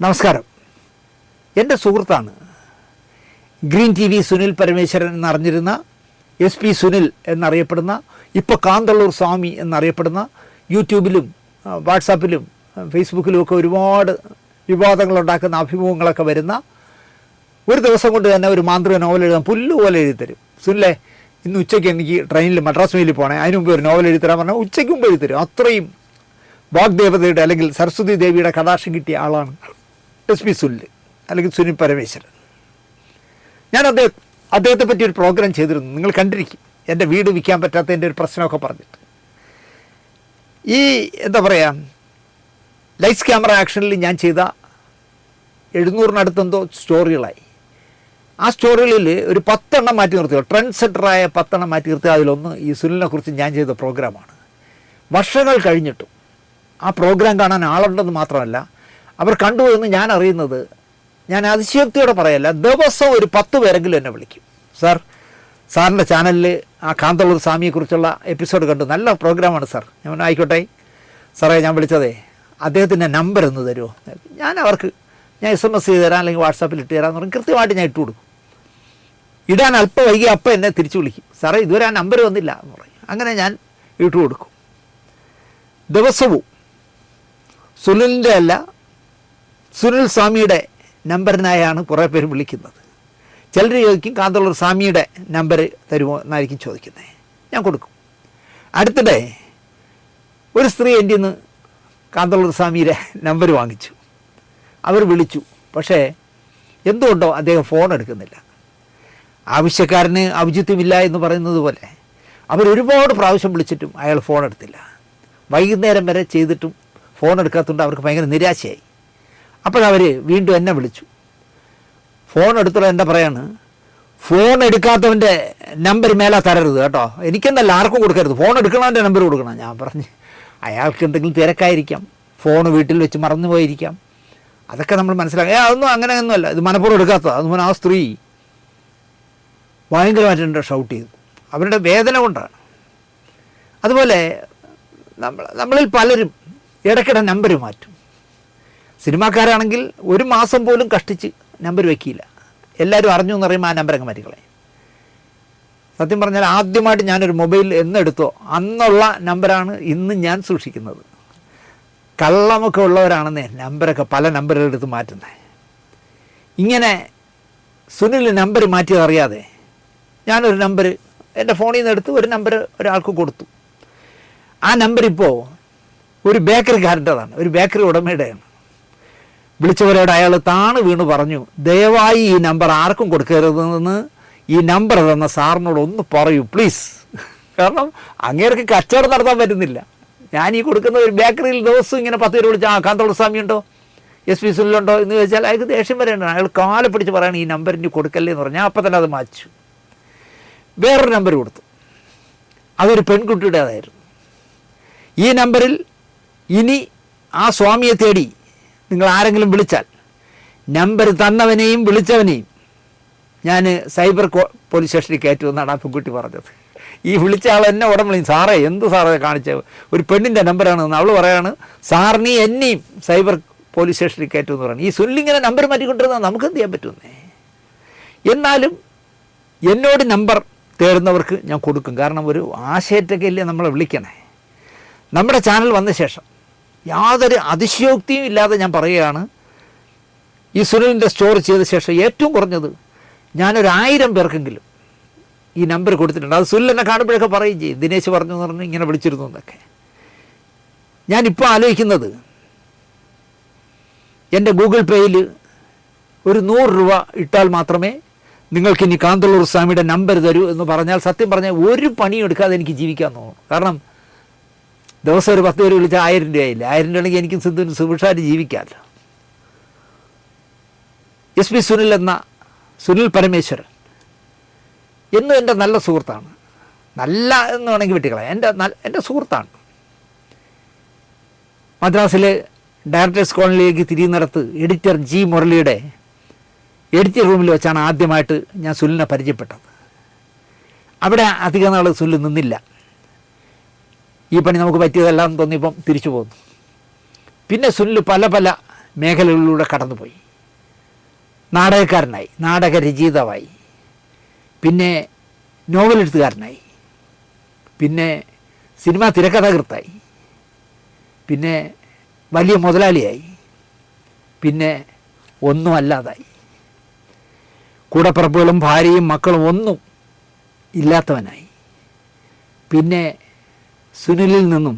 നമസ്കാരം. എൻ്റെ സുഹൃത്താണ് green T V Sunil Parameswaran എന്നറിഞ്ഞിരുന്ന SP സുനിൽ എന്നറിയപ്പെടുന്ന, ഇപ്പോൾ കാന്തള്ളൂർ സ്വാമി എന്നറിയപ്പെടുന്ന, യൂട്യൂബിലും വാട്സാപ്പിലും ഫേസ്ബുക്കിലുമൊക്കെ ഒരുപാട് വിവാദങ്ങളുണ്ടാക്കുന്ന അഭിമുഖങ്ങളൊക്കെ വരുന്ന, ഒരു ദിവസം കൊണ്ട് തന്നെ ഒരു മാന്ത്രിക നോവൽ എഴുതാൻ പുല്ലുപോലെ എഴുതിത്തരും. സുനിലെ, ഇന്ന് ഉച്ചയ്ക്ക് എനിക്ക് ട്രെയിനിൽ മദ്രാസ് മെയിലിൽ പോകണേ, അതിന് മുമ്പ് ഒരു നോവൽ എഴുതിത്തരാൻ പറഞ്ഞാൽ ഉച്ചയ്ക്ക് മുമ്പ് എഴുതിത്തരും. അത്രയും വാഗ്ദേവതയുടെ അല്ലെങ്കിൽ സരസ്വതി ദേവിയുടെ കടാക്ഷം കിട്ടിയ ആളാണ് SP സുനിൽ അല്ലെങ്കിൽ സുനിൽ പരമേശ്വരൻ. ഞാൻ അദ്ദേഹത്തെ പറ്റി ഒരു പ്രോഗ്രാം ചെയ്തിരുന്നു, നിങ്ങൾ കണ്ടിരിക്കും. എൻ്റെ വീട് വിൽക്കാൻ പറ്റാത്തതിൻ്റെ ഒരു പ്രശ്നമൊക്കെ പറഞ്ഞിട്ട്. ഈ എന്താ പറയുക, ലൈറ്റ്സ് ക്യാമറ ആക്ഷനിൽ ഞാൻ ചെയ്ത 700-നടുത്തെന്തോ സ്റ്റോറികളായി. ആ സ്റ്റോറികളിൽ ഒരു 10 എണ്ണം മാറ്റി നിർത്തുക, ട്രെൻഡ് സെറ്ററായ 10 എണ്ണം മാറ്റി നിർത്തുക. അതിലൊന്ന് ഈ സുനിലിനെ കുറിച്ച് ഞാൻ ചെയ്ത പ്രോഗ്രാമാണ്. വർഷങ്ങൾ കഴിഞ്ഞിട്ടും ആ പ്രോഗ്രാം കാണാൻ ആളുണ്ടെന്ന് മാത്രമല്ല, അവർ കണ്ടു എന്ന് ഞാൻ അറിയുന്നത്, ഞാൻ അതിശയോക്തിയോടെ പറയല്ല, ദിവസം ഒരു 10 പേരെങ്കിലും എന്നെ വിളിക്കും. സാറിൻ്റെ ചാനലിൽ ആ കാന്തള്ളൂർ സ്വാമിയെക്കുറിച്ചുള്ള എപ്പിസോഡ് കണ്ടു, നല്ല പ്രോഗ്രാമാണ് സാർ. ഞാൻ ആയിക്കോട്ടെ സാറേ, ഞാൻ വിളിച്ചതേ അദ്ദേഹത്തിൻ്റെ നമ്പർ ഒന്ന് തരുമോ? ഞാൻ SMS ചെയ്ത് തരാം, അല്ലെങ്കിൽ വാട്സാപ്പിൽ ഇട്ട് തരാമെന്ന് പറഞ്ഞ് കൃത്യമായിട്ട് ഞാൻ ഇട്ട് കൊടുക്കും. ഇടാൻ അല്പം വൈകി അപ്പം എന്നെ തിരിച്ചു വിളിക്കും, സാറേ ഇതുവരെ ആ നമ്പർ വന്നില്ല എന്ന് പറയും. അങ്ങനെ ഞാൻ ഇട്ട് കൊടുക്കും. ദിവസവും സുനിലിൻ്റെ അല്ല, സുനിൽ സ്വാമിയുടെ നമ്പറിനായാണ് കുറേ പേര് വിളിക്കുന്നത്. ചിലർ ചോദിക്കും കാന്തള്ളൂർ സ്വാമിയുടെ നമ്പർ തരുമോ എന്നായിരിക്കും ചോദിക്കുന്നത്. ഞാൻ കൊടുക്കും. അടുത്തിടെ ഒരു സ്ത്രീ എൻ്റെ നിന്ന് കാന്തള്ളൂർ സ്വാമിയുടെ നമ്പർ വാങ്ങിച്ചു. അവർ വിളിച്ചു, പക്ഷേ എന്തുകൊണ്ടോ അദ്ദേഹം ഫോൺ എടുക്കുന്നില്ല. ആവശ്യക്കാരന് ഔചിത്യമില്ല എന്ന് പറയുന്നത് പോലെ അവരൊരുപാട് പ്രാവശ്യം വിളിച്ചിട്ടും അയാൾ ഫോൺ എടുത്തില്ല. വൈകുന്നേരം വരെ ചെയ്തിട്ടും ഫോൺ എടുക്കാത്തതുകൊണ്ട് അവർക്ക് ഭയങ്കര നിരാശയായി. അപ്പോഴവർ വീണ്ടും എന്നെ വിളിച്ചു. ഫോൺ എടുത്തോളം എന്താ പറയാണ്, ഫോൺ എടുക്കാത്തവൻ്റെ നമ്പർ മേലെ തരരുത് കേട്ടോ, എനിക്കെന്നല്ല ആർക്കും കൊടുക്കരുത്, ഫോൺ എടുക്കണവൻ്റെ നമ്പർ കൊടുക്കണം. ഞാൻ പറഞ്ഞ് അയാൾക്ക് എന്തെങ്കിലും തിരക്കായിരിക്കാം, ഫോൺ വീട്ടിൽ വെച്ച് മറന്നു പോയിരിക്കാം, അതൊക്കെ നമ്മൾ മനസ്സിലാക്കാം. അതൊന്നും അങ്ങനെയൊന്നുമല്ല, ഇത് മനഃപൂർവ്വം എടുക്കാത്തതാണ്. അതുപോലെ ആ സ്ത്രീ ഭയങ്കരമായിട്ട് ഷൗട്ട് ചെയ്തു, അവരുടെ വേദന കൊണ്ടാണ്. അതുപോലെ നമ്മളിൽ പലരും ഇടയ്ക്കിടെ നമ്പർ മാറ്റും. സിനിമാക്കാരാണെങ്കിൽ ഒരു മാസം പോലും കഷ്ടിച്ച് നമ്പർ വയ്ക്കില്ല, എല്ലാവരും അറിഞ്ഞു എന്ന് പറയുമ്പോൾ ആ നമ്പർ അങ്ങ് മാറ്റിക്കളയും. സത്യം പറഞ്ഞാൽ ആദ്യമായിട്ട് ഞാനൊരു മൊബൈൽ എന്നെടുത്തോ അന്നുള്ള നമ്പറാണ് ഇന്ന് ഞാൻ സൂക്ഷിക്കുന്നത്. കള്ളമൊക്കെ ഉള്ളവരാണെന്നേ നമ്പറൊക്കെ പല നമ്പറുകളെടുത്ത് മാറ്റുന്നത്. ഇങ്ങനെ സുനിൽ നമ്പർ മാറ്റിയതറിയാതെ ഞാനൊരു നമ്പർ എൻ്റെ ഫോണിൽ നിന്ന് എടുത്ത് ഒരു നമ്പർ ഒരാൾക്ക് കൊടുത്തു. ആ നമ്പർ ഇപ്പോൾ ഒരു ബേക്കറിക്കാരൻ്റെതാണ്, ഒരു ബേക്കറി ഉടമയുടെയാണ്. വിളിച്ചവരോട് അയാൾ താണ് വീണ് പറഞ്ഞു, ദയവായി ഈ നമ്പർ ആർക്കും കൊടുക്കരുതെന്ന് ഈ നമ്പർ തന്ന സാറിനോട് ഒന്ന് പറയൂ പ്ലീസ്. കാരണം അങ്ങേർക്ക് കച്ചവടം നടത്താൻ പറ്റുന്നില്ല. ഞാൻ ഈ കൊടുക്കുന്ന ഒരു ബേക്കറിയിൽ ദിവസവും ഇങ്ങനെ 10 പേര് വിളിച്ചാൽ കാന്തള്ളൂർ സ്വാമിയുണ്ടോ, SP സുനിലുണ്ടോ എന്ന് ചോദിച്ചാൽ അയാൾക്ക് ദേഷ്യം വരെയുണ്ട്. അയാൾ കാലെ പിടിച്ച് പറയണം ഈ നമ്പർ ഇനി കൊടുക്കല്ലേ എന്ന് പറഞ്ഞാൽ അപ്പം തന്നെ അത് മാച്ചു. വേറൊരു നമ്പർ കൊടുത്തു, അതൊരു പെൺകുട്ടിയുടേതായിരുന്നു. ഈ നമ്പറിൽ ഇനി ആ സ്വാമിയെ തേടി നിങ്ങൾ ആരെങ്കിലും വിളിച്ചാൽ നമ്പർ തന്നവനെയും വിളിച്ചവനെയും ഞാൻ സൈബർ പോലീസ് സ്റ്റേഷനിൽ കയറ്റുമെന്നാണ് ആ പെൺകുട്ടി പറഞ്ഞത്. ഈ വിളിച്ച ആൾ എന്നെ ഉടൻ വിളിക്കും, സാറേ എന്ത് സാറേ കാണിച്ചത്, ഒരു പെണ്ണിൻ്റെ നമ്പറാണെന്ന്. അവൾ പറയാണ്, സാറിനെ എന്നെയും സൈബർ പോലീസ് സ്റ്റേഷനിൽ കയറ്റുമെന്ന് പറഞ്ഞു. ഈ സുനിലിങ്ങനെ നമ്പർ മാറ്റിക്കൊണ്ടിരുന്നാൽ നമുക്ക് എന്ത് ചെയ്യാൻ പറ്റുമെന്നേ. എന്നാലും എന്നോട് നമ്പർ തേടുന്നവർക്ക് ഞാൻ കൊടുക്കും. കാരണം ഒരു ആശയത്തൊക്കെ ഇല്ലേ നമ്മളെ വിളിക്കണേ. നമ്മുടെ ചാനൽ വന്ന ശേഷം യാതൊരു അതിശയോക്തിയും ഇല്ലാതെ ഞാൻ പറയുകയാണ്, ഈ സുനിലിൻ്റെ സ്റ്റോറി ചെയ്ത ശേഷം ഏറ്റവും കുറഞ്ഞത് ഞാനൊരു 1000 പേർക്കെങ്കിലും ഈ നമ്പർ കൊടുത്തിട്ടുണ്ട്. അത് സുനിൽ എന്നെ കാണുമ്പോഴൊക്കെ പറയുകയും ചെയ്യും, ദിനേശ് പറഞ്ഞു എന്ന് പറഞ്ഞ് ഇങ്ങനെ വിളിച്ചിരുന്നു എന്നൊക്കെ. ഞാനിപ്പോൾ ആലോചിക്കുന്നത്, എൻ്റെ ഗൂഗിൾ പേയിൽ ഒരു 100 രൂപ ഇട്ടാൽ മാത്രമേ നിങ്ങൾക്കിനി കാന്തള്ളൂർ സ്വാമിയുടെ നമ്പർ തരൂ എന്ന് പറഞ്ഞാൽ, സത്യം പറഞ്ഞാൽ ഒരു പണിയും എടുക്കാതെ എനിക്ക് ജീവിക്കാൻ തോന്നും. കാരണം ദിവസം ഒരു 10 പേര് വിളിച്ചാൽ 1000 രൂപയായില്ല. 1000 രൂപയാണെങ്കിൽ എനിക്കും സിന്ധുവിന് സുഭിക്ഷമായിട്ട് ജീവിക്കാമല്ലോ. SP സുനിൽ എന്ന സുനിൽ പരമേശ്വരൻ എന്നും എൻ്റെ നല്ല സുഹൃത്താണ്. നല്ല എന്ന് വേണമെങ്കിൽ വിട്ടുകളയാം, എൻ്റെ സുഹൃത്താണ്. മദ്രാസിലെ ഡയറക്ടേഴ്സ് കോളനിയിലേക്ക് തിരിയുന്നിടത്ത് എഡിറ്റർ G മുരളിയുടെ എഡിറ്റർ റൂമിൽ വെച്ചാണ് ആദ്യമായിട്ട് ഞാൻ സുനിലിനെ പരിചയപ്പെട്ടത്. അവിടെ അധിക നാൾ സുനിൽ നിന്നില്ല. ഈ പണി നമുക്ക് പറ്റിയതെല്ലാം തോന്നിയപ്പം തിരിച്ചു പോന്നു. പിന്നെ സുനിൽ പല മേഖലകളിലൂടെ കടന്നുപോയി. നാടകക്കാരനായി, നാടകരചയിതാവായി, പിന്നെ നോവൽ എഴുത്തുകാരനായി, പിന്നെ സിനിമാ തിരക്കഥാകൃത്തായി, പിന്നെ വലിയ മുതലാളിയായി, പിന്നെ ഒന്നും അല്ലാതായി. കൂടപ്പിറപ്പുകളും ഭാര്യയും മക്കളും ഒന്നും ഇല്ലാത്തവനായി. പിന്നെ സുനിലിൽ നിന്നും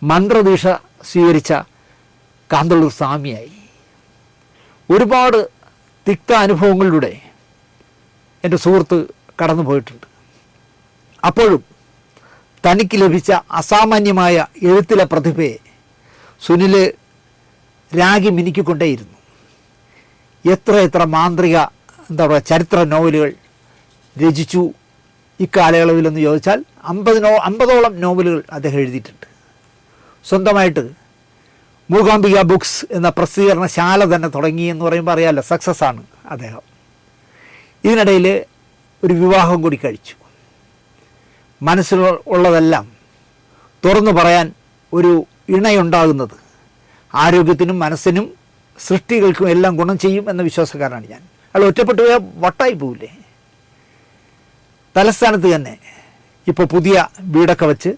മന്ത്രദീക്ഷ സ്വീകരിച്ച കാന്തളൂർ സ്വാമിയായി. ഒരുപാട് തിക്ത അനുഭവങ്ങളിലൂടെ എൻ്റെ സുഹൃത്ത് കടന്നു പോയിട്ടുണ്ട്. അപ്പോഴും തനിക്ക് ലഭിച്ച അസാമാന്യമായ എഴുത്തിലെ പ്രതിഭയെ സുനിൽ രാഗി മിനുക്കിക്കൊണ്ടേയിരുന്നു. എത്ര മാന്ത്രിക ചരിത്ര നോവലുകൾ രചിച്ചു ഇക്കാലയളവിലെന്ന് ചോദിച്ചാൽ 50ഓളം നോവലുകൾ അദ്ദേഹം എഴുതിയിട്ടുണ്ട്. സ്വന്തമായിട്ട് മൂകാംബിക ബുക്സ് എന്ന പ്രസിദ്ധീകരണശാല തന്നെ തുടങ്ങി എന്ന് പറയുമ്പോൾ അറിയാമല്ലോ, സക്സസ് ആണ് അദ്ദേഹം. ഇതിനിടയിൽ ഒരു വിവാഹം കൂടി കഴിച്ചു. മനസ്സിലുള്ളതെല്ലാം തുറന്നു പറയാൻ ഒരു ഇണയുണ്ടാകുന്നത് ആരോഗ്യത്തിനും മനസ്സിനും സൃഷ്ടികൾക്കും എല്ലാം ഗുണം ചെയ്യും എന്ന വിശ്വാസക്കാരനാണ് ഞാൻ. അയാൾ ഒറ്റപ്പെട്ടു പോയാൽ വട്ടായി പോവില്ലേ. തലസ്ഥാനത്ത് തന്നെ ഇപ്പോൾ പുതിയ വീടൊക്കെ വെച്ച്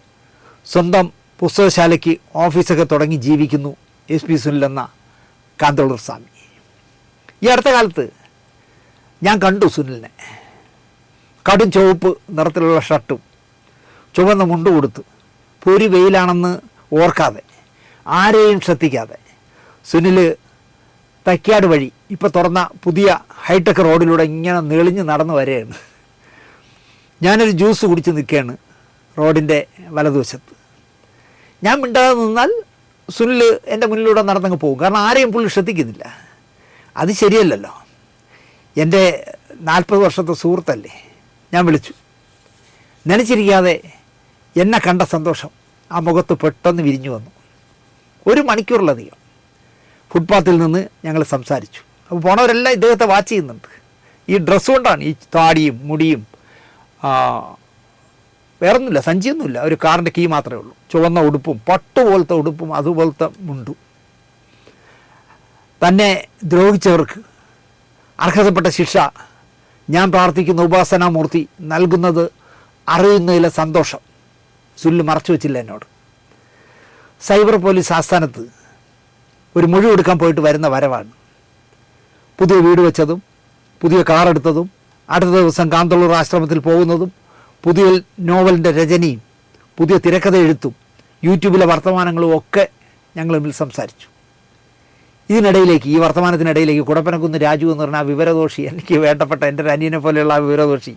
സ്വന്തം പുസ്തകശാലയ്ക്ക് ഓഫീസൊക്കെ തുടങ്ങി ജീവിക്കുന്നു SP സുനിൽ എന്ന കാന്തളൂർ സ്വാമി. ഈ അടുത്ത കാലത്ത് ഞാൻ കണ്ടു സുനിലിനെ. കടും ചുവപ്പ് നിറത്തിലുള്ള ഷർട്ടും ചുവന്ന മുണ്ട് കൊടുത്ത് പൊരി വെയിലാണെന്ന് ഓർക്കാതെ ആരെയും ശ്രദ്ധിക്കാതെ സുനിൽ തൈക്കാട് വഴി ഇപ്പോൾ തുറന്ന പുതിയ ഹൈടെക് റോഡിലൂടെ ഇങ്ങനെ നെളിഞ്ഞ് നടന്നു വരികയാണ്. ഞാനൊരു ജ്യൂസ് കുടിച്ച് നിൽക്കുകയാണ് റോഡിൻ്റെ വലതുവശത്ത്. ഞാൻ മിണ്ടാതെ നിന്നാൽ സുനിൽ എൻ്റെ മുന്നിലൂടെ നടന്നങ്ങ് പോകും. കാരണം ആരെയും പുള്ളി ശ്രദ്ധിക്കുന്നില്ല. അത് ശരിയല്ലല്ലോ. എൻ്റെ 40 വർഷത്തെ സുഹൃത്തല്ലേ. ഞാൻ വിളിച്ചു. നനച്ചിരിക്കാതെ എന്നെ കണ്ട സന്തോഷം ആ മുഖത്ത് പെട്ടെന്ന് വിരിഞ്ഞു വന്നു. 1 മണിക്കൂറിലധികം ഫുട്പാത്തിൽ നിന്ന് ഞങ്ങൾ സംസാരിച്ചു. അപ്പോൾ പോണവരെല്ലാം ഇദ്ദേഹത്തെ വാച്ച് ചെയ്യുന്നുണ്ട്. ഈ ഡ്രസ്സ് കൊണ്ടാണ്, ഈ താടിയും മുടിയും വേറൊന്നുമില്ല, സഞ്ചിയൊന്നുമില്ല. ഒരു കാറിൻ്റെ കീ മാത്രമേ ഉള്ളൂ. ചുവന്ന ഉടുപ്പും പട്ടുപോലത്തെ ഉടുപ്പും അതുപോലത്തെ മുണ്ടും. തന്നെ ദ്രോഹിച്ചവർക്ക് അർഹതപ്പെട്ട ശിക്ഷ ഞാൻ പ്രാർത്ഥിക്കുന്ന ഉപാസനാമൂർത്തി നൽകുന്നത് അറിയുന്നതിലെ സന്തോഷം സുനിൽ മറച്ചു വച്ചില്ല എന്നോട്. സൈബർ പോലീസ് ആസ്ഥാനത്ത് ഒരു മൊഴി കൊടുക്കാൻ പോയിട്ട് വരുന്ന വരവാണ്. പുതിയ വീട് വെച്ചതും പുതിയ കാർ എടുത്തതും അടുത്ത ദിവസം കാന്തളൂർ ആശ്രമത്തിൽ പോകുന്നതും പുതിയ നോവലിൻ്റെ രചനയും പുതിയ തിരക്കഥ എഴുത്തും യൂട്യൂബിലെ വർത്തമാനങ്ങളും ഒക്കെ ഞങ്ങൾ തമ്മിൽ സംസാരിച്ചു. ഇതിനിടയിലേക്ക്, ഈ വർത്തമാനത്തിനിടയിലേക്ക് കുടപ്പനക്കുന്ന് രാജു എന്ന് പറഞ്ഞ ആ വിവരദോഷി, എനിക്ക് വേണ്ടപ്പെട്ട എൻ്റെ ഒരു അനിയനെ പോലെയുള്ള ആ വിവരദോഷി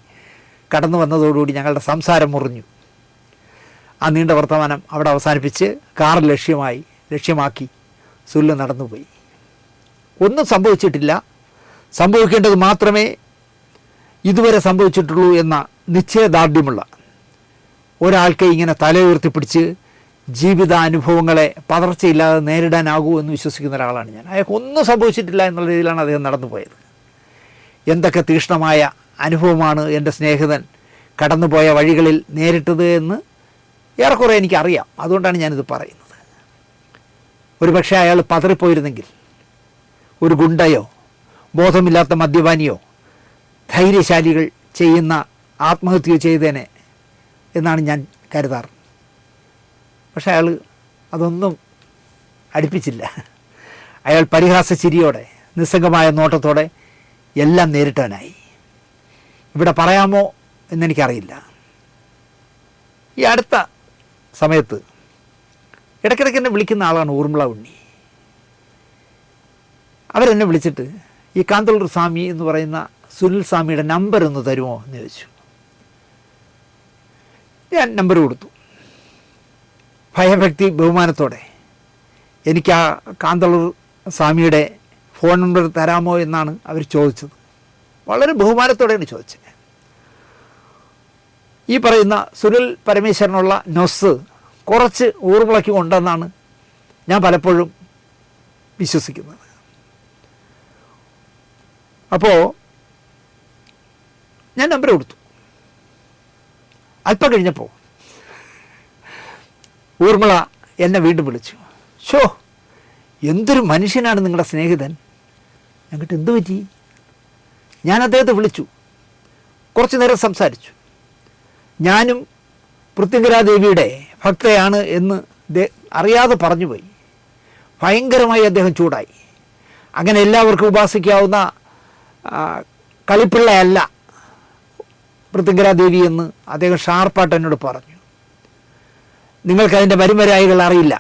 കടന്നു വന്നതോടുകൂടി ഞങ്ങളുടെ സംസാരം മുറിഞ്ഞു. ആ നീണ്ട വർത്തമാനം അവിടെ അവസാനിപ്പിച്ച് കാർ ലക്ഷ്യമാക്കി സുനിൽ നടന്നുപോയി. ഒന്നും സംഭവിച്ചിട്ടില്ല, സംഭവിക്കേണ്ടത് മാത്രമേ ഇതുവരെ സംഭവിച്ചിട്ടുള്ളൂ എന്ന നിശ്ചയദാർഢ്യമുള്ള ഒരാൾക്ക് ഇങ്ങനെ തല ഉയർത്തിപ്പിടിച്ച് ജീവിതാനുഭവങ്ങളെ പതർച്ചയില്ലാതെ നേരിടാനാകൂ എന്ന് വിശ്വസിക്കുന്ന ഒരാളാണ് ഞാൻ. അയാൾക്ക് ഒന്നും സംഭവിച്ചിട്ടില്ല എന്നുള്ള രീതിയിലാണ് അദ്ദേഹം നടന്നുപോയത്. എന്തൊക്കെ തീക്ഷ്ണമായ അനുഭവമാണ് എൻ്റെ സ്നേഹിതൻ കടന്നുപോയ വഴികളിൽ നേരിട്ടത് എന്ന് ഏറെക്കുറെ എനിക്കറിയാം. അതുകൊണ്ടാണ് ഞാനിത് പറയുന്നത്. ഒരു പക്ഷേ അയാൾ പതറിപ്പോയിരുന്നെങ്കിൽ ഒരു ഗുണ്ടയോ ബോധമില്ലാത്ത മദ്യപാനിയോ ധൈര്യശാലികൾ ചെയ്യുന്ന ആത്മഹത്യ ചെയ്തേനെ എന്നാണ് ഞാൻ കരുതാറ്. പക്ഷേ അയാൾ അതൊന്നും അടുപ്പിച്ചില്ല. അയാൾ പരിഹാസ ചിരിയോടെ നിസ്സംഗമായ നോട്ടത്തോടെ എല്ലാം നേരിട്ടവനായി. ഇവിടെ പറയാമോ എന്നെനിക്കറിയില്ല. ഈ അടുത്ത സമയത്ത് ഇടയ്ക്കിടയ്ക്ക് എന്നെ വിളിക്കുന്ന ആളാണ് ഊർമിള ഉണ്ണി. അവരെന്നെ വിളിച്ചിട്ട് ഈ കാന്തളൂർ സ്വാമി എന്ന് പറയുന്ന സുനിൽ സ്വാമിയുടെ നമ്പർ ഒന്ന് തരുമോ എന്ന് ചോദിച്ചു. ഞാൻ നമ്പർ കൊടുത്തു. ഭയഭക്തി ബഹുമാനത്തോടെ എനിക്ക് ആ കാന്തളൂർ സ്വാമിയുടെ ഫോൺ നമ്പർ തരാമോ എന്നാണ് അവർ ചോദിച്ചത്. വളരെ ബഹുമാനത്തോടെയാണ് ചോദിച്ചത്. ഈ പറയുന്ന സുനിൽ പരമേശ്വരനുള്ള നൊസ് കുറച്ച് ഊർമിളയ്ക്ക് ഉണ്ടെന്നാണ് ഞാൻ പലപ്പോഴും വിശ്വസിക്കുന്നത്. അപ്പോൾ ഞാൻ നമ്പർ കൊടുത്തു. അല്പം കഴിഞ്ഞപ്പോൾ ഊർമിള എന്നെ വീണ്ടും വിളിച്ചു. ഷോ, എന്തൊരു മനുഷ്യനാണ് നിങ്ങളുടെ സ്നേഹിതൻ. ഞങ്ങൾക്ക് എന്തു പറ്റി? ഞാൻ അദ്ദേഹത്തെ വിളിച്ചു, കുറച്ച് നേരം സംസാരിച്ചു. ഞാനും പൃഥ്വിരാദേവിയുടെ ഭക്തയാണ് എന്ന് അറിയാതെ പറഞ്ഞുപോയി. ഭയങ്കരമായി അദ്ദേഹം ചൂടായി. അങ്ങനെ എല്ലാവർക്കും ഉപാസിക്കാവുന്ന കളിപ്പിള്ളയല്ല പൃഥ്വിരാദേവി എന്ന് അദ്ദേഹം ഷാർപ്പായിട്ട് എന്നോട് പറഞ്ഞു. നിങ്ങൾക്കതിൻ്റെ വരുമരായികൾ അറിയില്ല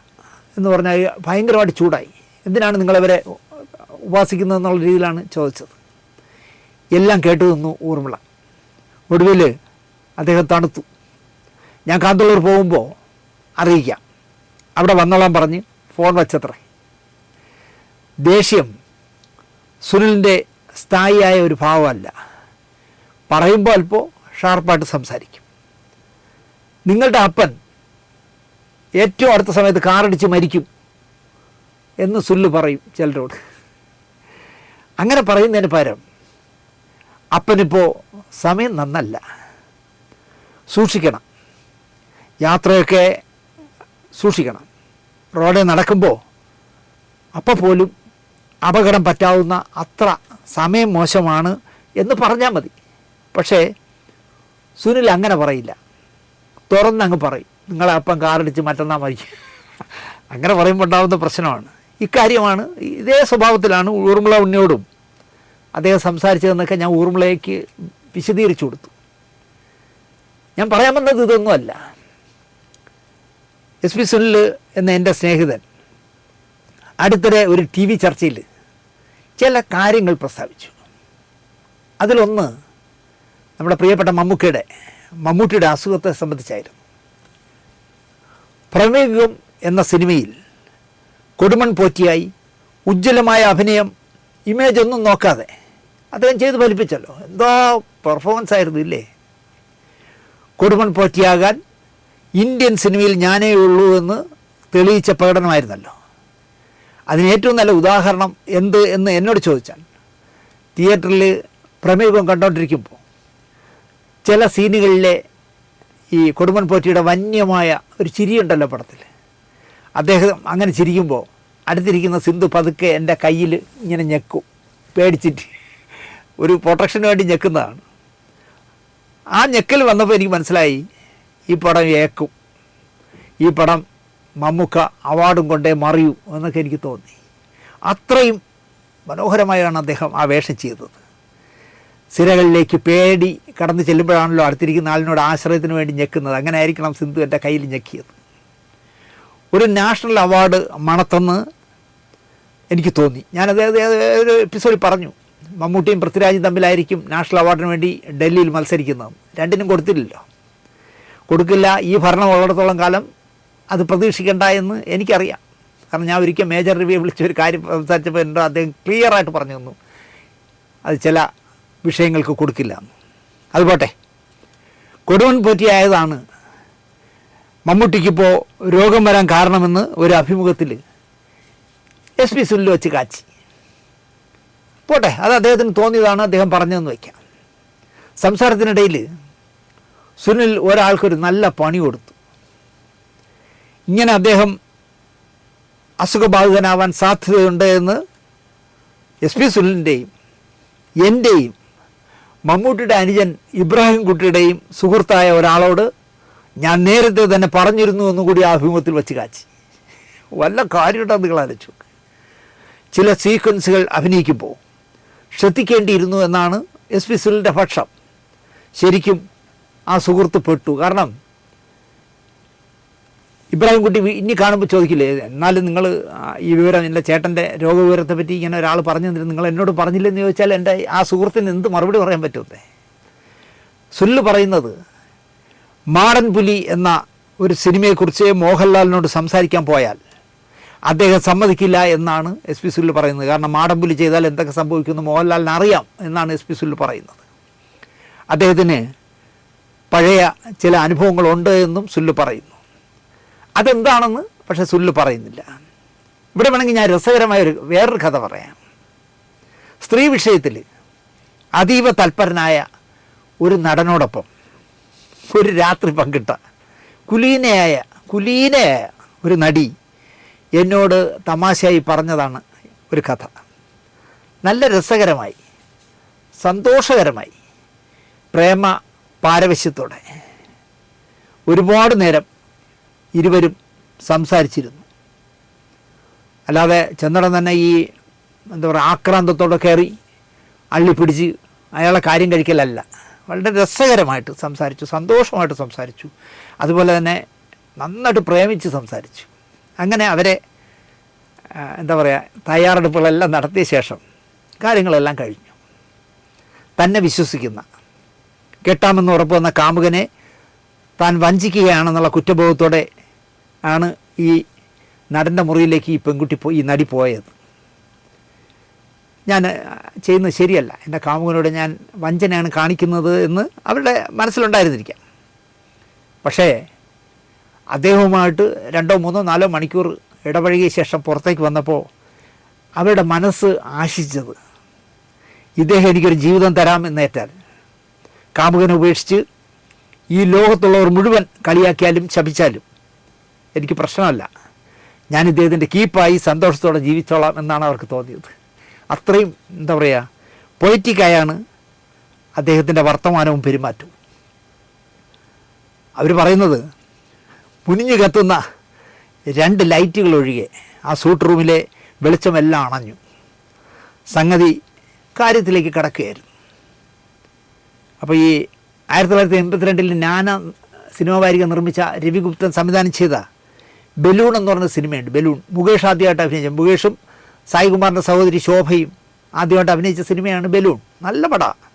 എന്ന് പറഞ്ഞാൽ ഭയങ്കരമായിട്ട് ചൂടായി. എന്തിനാണ് നിങ്ങളവരെ ഉപാസിക്കുന്നതെന്നുള്ള രീതിയിലാണ് ചോദിച്ചത്. എല്ലാം കേട്ടു നിന്നു ഊർമിള. ഒടുവിൽ അദ്ദേഹം തണുത്തു. ഞാൻ കാന്തളൂർ പോകുമ്പോൾ അറിയിക്കാം, അവിടെ വന്നോളാൻ പറഞ്ഞ് ഫോൺ വച്ചത്രേ. ദേഷ്യം സുനിലിൻ്റെ സ്ഥായിയായ ഒരു ഭാവമല്ല. പറയുമ്പോൾ അല്പം ഷാർപ്പായിട്ട് സംസാരിക്കും. നിങ്ങളുടെ അപ്പൻ ഏറ്റവും അടുത്ത സമയത്ത് കാറടിച്ച് മരിക്കും എന്ന് സുനിൽ പറയും ചിലരോട്. അങ്ങനെ പറയുന്നതിന് പകരം അപ്പനിപ്പോൾ സമയം നന്നല്ല, സൂക്ഷിക്കണം, യാത്രയൊക്കെ സൂക്ഷിക്കണം, റോഡിൽ നടക്കുമ്പോൾ അപ്പം പോലും അപകടം പറ്റാവുന്ന അത്ര സമയം മോശമാണ് എന്ന് പറഞ്ഞാൽ മതി. പക്ഷേ സുനിൽ അങ്ങനെ പറയില്ല, തുറന്നങ്ങ് പറയും, നിങ്ങളെ അപ്പം കാറടിച്ച് മറ്റന്നാൾ മരിക്കും. അങ്ങനെ പറയുമ്പോൾ ഉണ്ടാകുന്ന പ്രശ്നമാണ്. ഇക്കാര്യമാണ്, ഇതേ സ്വഭാവത്തിലാണ് ഊർമിള ഉണ്ണിയോടും അദ്ദേഹം സംസാരിച്ചതെന്നൊക്കെ ഞാൻ ഊർമിളയ്ക്ക് വിശദീകരിച്ചു കൊടുത്തു. ഞാൻ പറയാൻ വന്നത് ഇതൊന്നുമല്ല. എസ് പി സുനിൽ എന്ന എൻ്റെ സ്നേഹിതൻ അടുത്തിടെ ഒരു TV ചർച്ചയിൽ ചില കാര്യങ്ങൾ പ്രസ്താവിച്ചു. അതിലൊന്ന് നമ്മുടെ പ്രിയപ്പെട്ട മമ്മൂട്ടിയുടെ അസുഖത്തെ സംബന്ധിച്ചായിരുന്നു. പ്രമേഹം എന്ന സിനിമയിൽ കൊടുമൺ പോറ്റിയായി ഉജ്ജ്വലമായ അഭിനയം, ഇമേജ് ഒന്നും നോക്കാതെ അദ്ദേഹം ചെയ്ത് ഫലിപ്പിച്ചല്ലോ. എന്തോ പെർഫോമൻസ് ആയിരുന്നു ഇല്ലേ? കൊടുമൺ പോറ്റിയാകാൻ ഇന്ത്യൻ സിനിമയിൽ ഞാനേ ഉള്ളൂ എന്ന് തെളിയിച്ച പ്രകടനമായിരുന്നല്ലോ. അതിന് ഏറ്റവും നല്ല ഉദാഹരണം എന്ത് എന്ന് എന്നോട് ചോദിച്ചാൽ, തിയേറ്ററിൽ പ്രമേഹം കണ്ടുകൊണ്ടിരിക്കുമ്പോൾ ചില സീനുകളിലെ ഈ കൊടുമൺ പോറ്റിയുടെ വന്യമായ ഒരു ചിരിയുണ്ടല്ലോ പടത്തിൽ, അദ്ദേഹം അങ്ങനെ ചിരിക്കുമ്പോൾ അടുത്തിരിക്കുന്ന സിന്ധു പതുക്കെ എൻ്റെ കയ്യിൽ ഇങ്ങനെ ഞെക്കും, പേടിച്ചിട്ട്. ഒരു പ്രൊട്ടക്ഷന് വേണ്ടി ഞെക്കുന്നതാണ്. ആ ഞെക്കൽ വന്നപ്പോൾ എനിക്ക് മനസ്സിലായി, ഈ പടം ഏക്കും, ഈ പടം മമ്മൂക്ക അവാർഡും കൊണ്ടേ മറിയൂ എന്നൊക്കെ എനിക്ക് തോന്നി. അത്രയും മനോഹരമായാണ് അദ്ദേഹം ആ വേഷം ചെയ്തത്. സിരകളിലേക്ക് പേടി കടന്നു ചെല്ലുമ്പോഴാണല്ലോ അടുത്തിരിക്കുന്ന ആളിനോട് ആശ്രയത്തിന് വേണ്ടി ഞെക്കുന്നത്. അങ്ങനെ ആയിരിക്കണം സിന്ധു എൻ്റെ കയ്യിൽ ഞെക്കിയത്. ഒരു നാഷണൽ അവാർഡ് മണത്തെന്ന് എനിക്ക് തോന്നി. ഞാനത് ഒരു എപ്പിസോഡിൽ പറഞ്ഞു, മമ്മൂട്ടിയും പൃഥ്വിരാജും തമ്മിലായിരിക്കും നാഷണൽ അവാർഡിന് വേണ്ടി ഡൽഹിയിൽ മത്സരിക്കുന്നത്. രണ്ടിനും കൊടുത്തില്ലല്ലോ, കൊടുക്കില്ല. ഈ ഭരണം ഉള്ളിടത്തോളം കാലം അത് പ്രതീക്ഷിക്കേണ്ട എന്ന് എനിക്കറിയാം. കാരണം ഞാൻ ഒരിക്കൽ മേജർ റിവ്യൂ വിളിച്ച ഒരു കാര്യം സംസാരിച്ചപ്പോൾ എന്നോട് അദ്ദേഹം ക്ലിയറായിട്ട് പറഞ്ഞു തന്നു, അത് ചില വിഷയങ്ങൾക്ക് കൊടുക്കില്ല എന്ന്. അതുപോട്ടെ, കൊടുമൺ പോറ്റിയായതാണ് മമ്മൂട്ടിക്കിപ്പോൾ രോഗം വരാൻ കാരണമെന്ന് ഒരു അഭിമുഖത്തിൽ SP സുനിൽ വെച്ച് കാച്ചി. പോട്ടെ, അത് അദ്ദേഹത്തിന് തോന്നിയതാണ്, അദ്ദേഹം പറഞ്ഞതെന്ന് വയ്ക്കാം. സംസാരത്തിനിടയിൽ സുനിൽ ഒരാൾക്കൊരു നല്ല പണി കൊടുത്തു. ഇങ്ങനെ അദ്ദേഹം അസുഖബാധിതനാവാൻ സാധ്യതയുണ്ട് എന്ന് SP സുനിലിൻ്റെയും എൻ്റെയും മമ്മൂട്ടിയുടെ അനുജൻ ഇബ്രാഹിം കുട്ടിയുടെയും സുഹൃത്തായ ഒരാളോട് ഞാൻ നേരത്തെ തന്നെ പറഞ്ഞിരുന്നു എന്നുകൂടി ആ അഭിമുഖത്തിൽ വെച്ച് കാച്ചി. വല്ല കാര്യമുണ്ടെന്ന് നിങ്ങൾ ആലോചിച്ചു. ചില സീക്വൻസുകൾ അഭിനയിക്കുമ്പോൾ ശ്രദ്ധിക്കേണ്ടിയിരുന്നു എന്നാണ് SP സുനിലിൻ്റെ പക്ഷം. ശരിക്കും ആ സുഹൃത്ത് പെട്ടു. കാരണം ഇബ്രാഹിം കുട്ടി ഇനി കാണുമ്പോൾ ചോദിക്കില്ലേ, എന്നാലും നിങ്ങൾ ഈ വിവരം, എൻ്റെ ചേട്ടൻ്റെ രോഗവിവരത്തെ പറ്റി ഇങ്ങനെ ഒരാൾ പറഞ്ഞു തന്നിട്ട് നിങ്ങൾ എന്നോട് പറഞ്ഞില്ലെന്ന് ചോദിച്ചാൽ എൻ്റെ ആ സുഹൃത്തിന് എന്ത് മറുപടി പറയാൻ പറ്റുമേ? സുനിൽ പറയുന്നത്, മാടൻ പുലി എന്ന ഒരു സിനിമയെക്കുറിച്ച് മോഹൻലാലിനോട് സംസാരിക്കാൻ പോയാൽ അദ്ദേഹം സമ്മതിക്കില്ല എന്നാണ് SP സുനിൽ പറയുന്നത്. കാരണം മാടൻ പുലി ചെയ്താൽ എന്തൊക്കെ സംഭവിക്കുമെന്ന് മോഹൻലാലിന് അറിയാം എന്നാണ് SP സുനിൽ പറയുന്നത്. അദ്ദേഹത്തിന് പഴയ ചില അനുഭവങ്ങളുണ്ട് എന്നും സുനിൽ പറയുന്നു. അതെന്താണെന്ന് പക്ഷേ സുനിൽ പറയുന്നില്ല. ഇവിടെ വേണമെങ്കിൽ ഞാൻ രസകരമായ വേറൊരു കഥ പറയാം. സ്ത്രീ വിഷയത്തിൽ അതീവ തൽപരനായ ഒരു നടനോടൊപ്പം ഒരു രാത്രി പങ്കിട്ട കുലീനയായ ഒരു നടി എന്നോട് തമാശയായി പറഞ്ഞതാണ് ഒരു കഥ. നല്ല രസകരമായി, സന്തോഷകരമായി, പ്രേമ പാരവശ്യത്തോടെ ഒരുപാട് നേരം ഇരുവരും സംസാരിച്ചിരുന്നു. അല്ലാതെ ചെന്നിടം തന്നെ ഈ എന്താ പറയുക ആക്രാന്തത്തോടെ കയറി അള്ളിപ്പിടിച്ച് അയാളെ കാര്യം കഴിക്കലല്ല. വളരെ രസകരമായിട്ട് സംസാരിച്ചു, സന്തോഷമായിട്ട് സംസാരിച്ചു, അതുപോലെ തന്നെ നന്നായിട്ട് പ്രേമിച്ച് സംസാരിച്ചു. അങ്ങനെ അവരെ എന്താ പറയുക തയ്യാറെടുപ്പുകളെല്ലാം നടത്തിയ ശേഷം കാര്യങ്ങളെല്ലാം കഴിഞ്ഞു. തന്നെ വിശ്വസിക്കുന്ന, കെട്ടാമെന്ന് ഉറപ്പ് വന്ന കാമുകനെ താൻ വഞ്ചിക്കുകയാണെന്നുള്ള കുറ്റബോധത്തോടെ ആണ് ഈ നടൻ്റെ മുറിയിലേക്ക് ഈ നടി പോയത്. ഞാൻ ചെയ്യുന്നത് ശരിയല്ല, എൻ്റെ കാമുകനോട് ഞാൻ വഞ്ചനയാണ് കാണിക്കുന്നത് എന്ന് അവരുടെ മനസ്സിലുണ്ടായിരുന്നിരിക്കാം. പക്ഷേ അദ്ദേഹവുമായിട്ട് 2, 3, 4 മണിക്കൂർ ഇടപഴകിയ ശേഷം പുറത്തേക്ക് വന്നപ്പോൾ അവരുടെ മനസ്സ് ആശിച്ചത് ഇദ്ദേഹം എനിക്കൊരു ജീവിതം തരാമെന്നേറ്റാൽ കാമുകനെ ഉപേക്ഷിച്ച് ഈ ലോകത്തുള്ളവർ മുഴുവൻ കളിയാക്കിയാലും ശപിച്ചാലും എനിക്ക് പ്രശ്നമല്ല, ഞാൻ ഇദ്ദേഹത്തിൻ്റെ കീപ്പായി സന്തോഷത്തോടെ ജീവിച്ചോളാം എന്നാണ് അവർക്ക് തോന്നിയത്. അത്രയും എന്താ പറയുക പൊയറ്റിക്കായാണ് അദ്ദേഹത്തിൻ്റെ വർത്തമാനവും പെരുമാറ്റവും. അവർ പറയുന്നത് മുനിഞ്ഞു കത്തുന്ന 2 ലൈറ്റുകൾ ഒഴികെ ആ സൂട്ട് റൂമിലെ വെളിച്ചമെല്ലാം അണഞ്ഞു. സംഗതി കാര്യത്തിലേക്ക് കടക്കുകയായിരുന്നു. അപ്പോൾ ഈ 1982 നാന സിനിമ വാരിക നിർമ്മിച്ച രവിഗുപ്തൻ സംവിധാനം ചെയ്ത ബലൂൺ എന്ന് പറഞ്ഞ സിനിമയുണ്ട്. ബലൂൺ മുകേഷ് ആദ്യമായിട്ട് അഭിനയിച്ച, മുകേഷും സായികുമാറിൻ്റെ സഹോദരി ശോഭയും ആദ്യമായിട്ട് അഭിനയിച്ച സിനിമയാണ് ബലൂൺ. നല്ല പടമാണ്.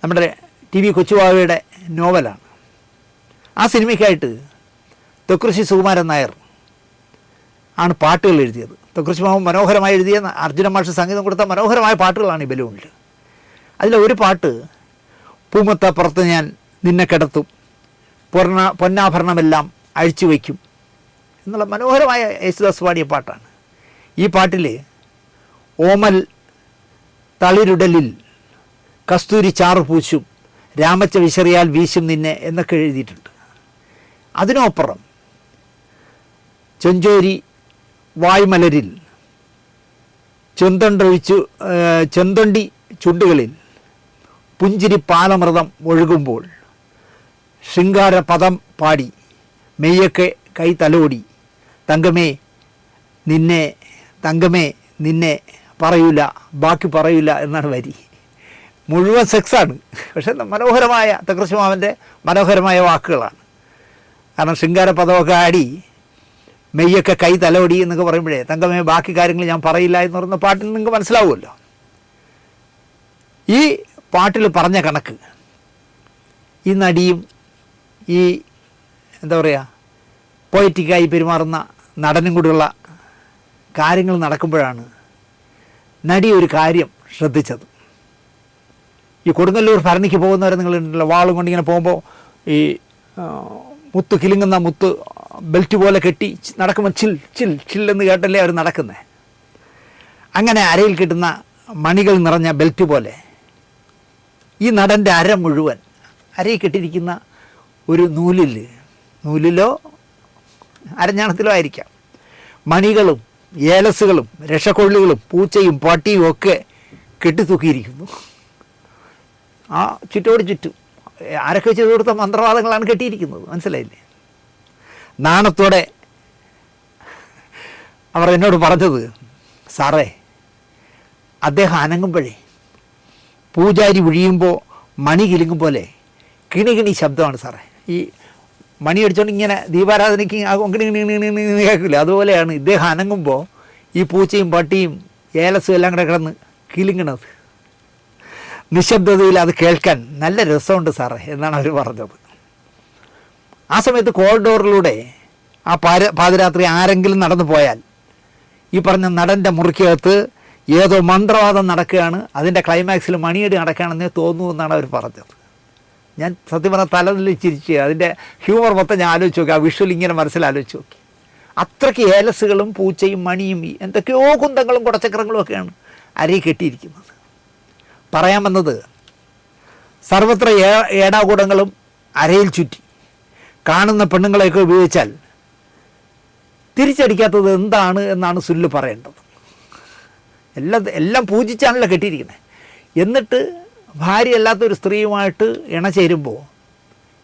നമ്മുടെ TV കൊച്ചുവാവയുടെ നോവലാണ്. ആ സിനിമയ്ക്കായിട്ട് തൊക്കുറിശ്ശി സുകുമാരൻ നായർ ആണ് പാട്ടുകൾ എഴുതിയത്. തൊക്കുറിശ്ശി മാമൻ മനോഹരമായി എഴുതിയ, അർജുന മാഷ് സംഗീതം കൊടുത്ത മനോഹരമായ പാട്ടുകളാണ് ഈ ബലൂണിൽ. അതിലെ ഒരു പാട്ട്, പൂമത്തപ്പുറത്ത് ഞാൻ നിന്നെ കിടത്തും, പൊന്നാഭരണമെല്ലാം അഴിച്ചു വയ്ക്കും എന്നുള്ള മനോഹരമായ യേശുദാസ് പാടിയ പാട്ടാണ്. ഈ പാട്ടിൽ ഓമൽ തളിരുടലിൽ കസ്തൂരി ചാറ് പൂശും, രാമച്ച വിശറിയാൽ വീശും നിന്നെ എന്നൊക്കെ എഴുതിയിട്ടുണ്ട്. അതിനപ്പുറം ചെഞ്ചോരി വായ്മലരിൽ ചെന്തൊണ്ടി ചുണ്ടുകളിൽ പുഞ്ചിരി പാലമൃതം ഒഴുകുമ്പോൾ ശൃംഗാര പദം പാടി മെയ്യൊക്കെ കൈ തലോടി തങ്കമേ നിന്നെ പറയൂല, ബാക്കി പറയൂല എന്നാണ് വരി. മുഴുവൻ സെക്സാണ്, പക്ഷെ മനോഹരമായ തൊക്കുറിശ്ശി മാമൻ്റെ മനോഹരമായ വാക്കുകളാണ്. കാരണം ശൃംഗാര പദമൊക്കെ ആടി മെയ്യൊക്കെ കൈ തലോടി എന്നൊക്കെ പറയുമ്പോഴേ തങ്കമേ ബാക്കി കാര്യങ്ങൾ ഞാൻ പറയില്ല എന്ന് പറയുന്ന പാട്ടിൽ നിങ്ങൾക്ക് മനസ്സിലാവുമല്ലോ. ഈ പാട്ടിൽ പറഞ്ഞ കണക്ക് ഈ നടിയും ഈ എന്താ പറയുക പോയറ്റിക്കായി പെരുമാറുന്ന നടനും കൂടിയുള്ള കാര്യങ്ങൾ നടക്കുമ്പോഴാണ് നടി ഒരു കാര്യം ശ്രദ്ധിച്ചത്. ഈ കൊടുങ്ങല്ലൂർ ഭരണിക്ക് പോകുന്നവരെ നിങ്ങളുണ്ടല്ലോ, വാളും കൊണ്ടിങ്ങനെ പോകുമ്പോൾ ഈ മുത്ത് കിലുങ്ങുന്ന മുത്ത് ബെൽറ്റ് പോലെ കെട്ടി നടക്കുമ്പോൾ ചില്ലെന്ന് കേട്ടല്ലേ അവർ നടക്കുന്നത്. അങ്ങനെ അരയിൽ കിട്ടുന്ന മണികൾ നിറഞ്ഞ ബെൽറ്റ് പോലെ ഈ നടൻ്റെ അര മുഴുവൻ അരയിൽ കെട്ടിയിരിക്കുന്ന ഒരു നൂലിലോ അരഞ്ഞാണത്തിലോ ആയിരിക്കാം മണികളും ഏലസുകളും രക്ഷക്കൊള്ളികളും പൂച്ചയും പട്ടിയും ഒക്കെ കെട്ടിത്തൂക്കിയിരിക്കുന്നു. ആ ചുറ്റോട് ചുറ്റും ആരൊക്കെ ചെയ്തു കൊടുത്ത മന്ത്രവാദങ്ങളാണ് കെട്ടിയിരിക്കുന്നത്. മനസ്സിലായില്ലേ? നാണത്തോടെ അവർ എന്നോട് പറഞ്ഞത്, സാറേ അദ്ദേഹം അനങ്ങുമ്പോഴേ പൂജാരി ഒഴിയുമ്പോൾ മണി കിലുങ്ങും പോലെ കിണികിണി ശബ്ദമാണ് സാറേ. ഈ മണി അടിച്ചുകൊണ്ട് ഇങ്ങനെ ദീപാരാധനയ്ക്ക് കിണി കേൾക്കില്ല, അതുപോലെയാണ് ഇദ്ദേഹം അനങ്ങുമ്പോൾ ഈ പൂച്ചയും പട്ടിയും ഏലസും എല്ലാം കൂടെ കിടന്ന് കിലുങ്ങണത്. നിശബ്ദതയിൽ അത് കേൾക്കാൻ നല്ല രസമുണ്ട് സാറേ എന്നാണ് അവർ പറഞ്ഞത്. ആ സമയത്ത് കോറിഡോറിലൂടെ ആ പാതിരാത്രി ആരെങ്കിലും നടന്നു പോയാൽ ഈ പറഞ്ഞ നടൻ്റെ മുറിക്കകത്ത് ഏതോ മന്ത്രവാദം നടക്കുകയാണ്, അതിൻ്റെ ക്ലൈമാക്സിൽ മണിയടി നടക്കുകയാണെന്നേ തോന്നുമെന്നാണ് അവർ പറഞ്ഞത്. ഞാൻ സത്യം പറഞ്ഞാൽ തലനിൽ ചിരിച്ച് അതിൻ്റെ ഹ്യൂമർ മൊത്തം ഞാൻ ആലോചിച്ച് നോക്കി, ആ വിഷ്വൽ ഇങ്ങനെ മനസ്സിലാലോചിച്ച് നോക്കി. അത്രയ്ക്ക് ഏലസുകളും പൂച്ചയും മണിയും എന്തൊക്കെയോ കുന്തങ്ങളും കുടച്ചക്രങ്ങളും ഒക്കെയാണ് അരയിൽ കെട്ടിയിരിക്കുന്നത്. പറയാൻ വന്നത്, സർവത്ര ഏടാകൂടങ്ങളും അരയിൽ ചുറ്റി കാണുന്ന പെണ്ണുങ്ങളെയൊക്കെ ഉപയോഗിച്ചാൽ തിരിച്ചടിക്കാത്തത് എന്താണ് എന്നാണ് സുനിൽ പറയേണ്ടത്. എല്ലാം പൂജിച്ചാണല്ലോ കെട്ടിയിരിക്കുന്നത്. എന്നിട്ട് ഭാര്യയല്ലാത്തൊരു സ്ത്രീയുമായിട്ട് ഇണചേരുമ്പോൾ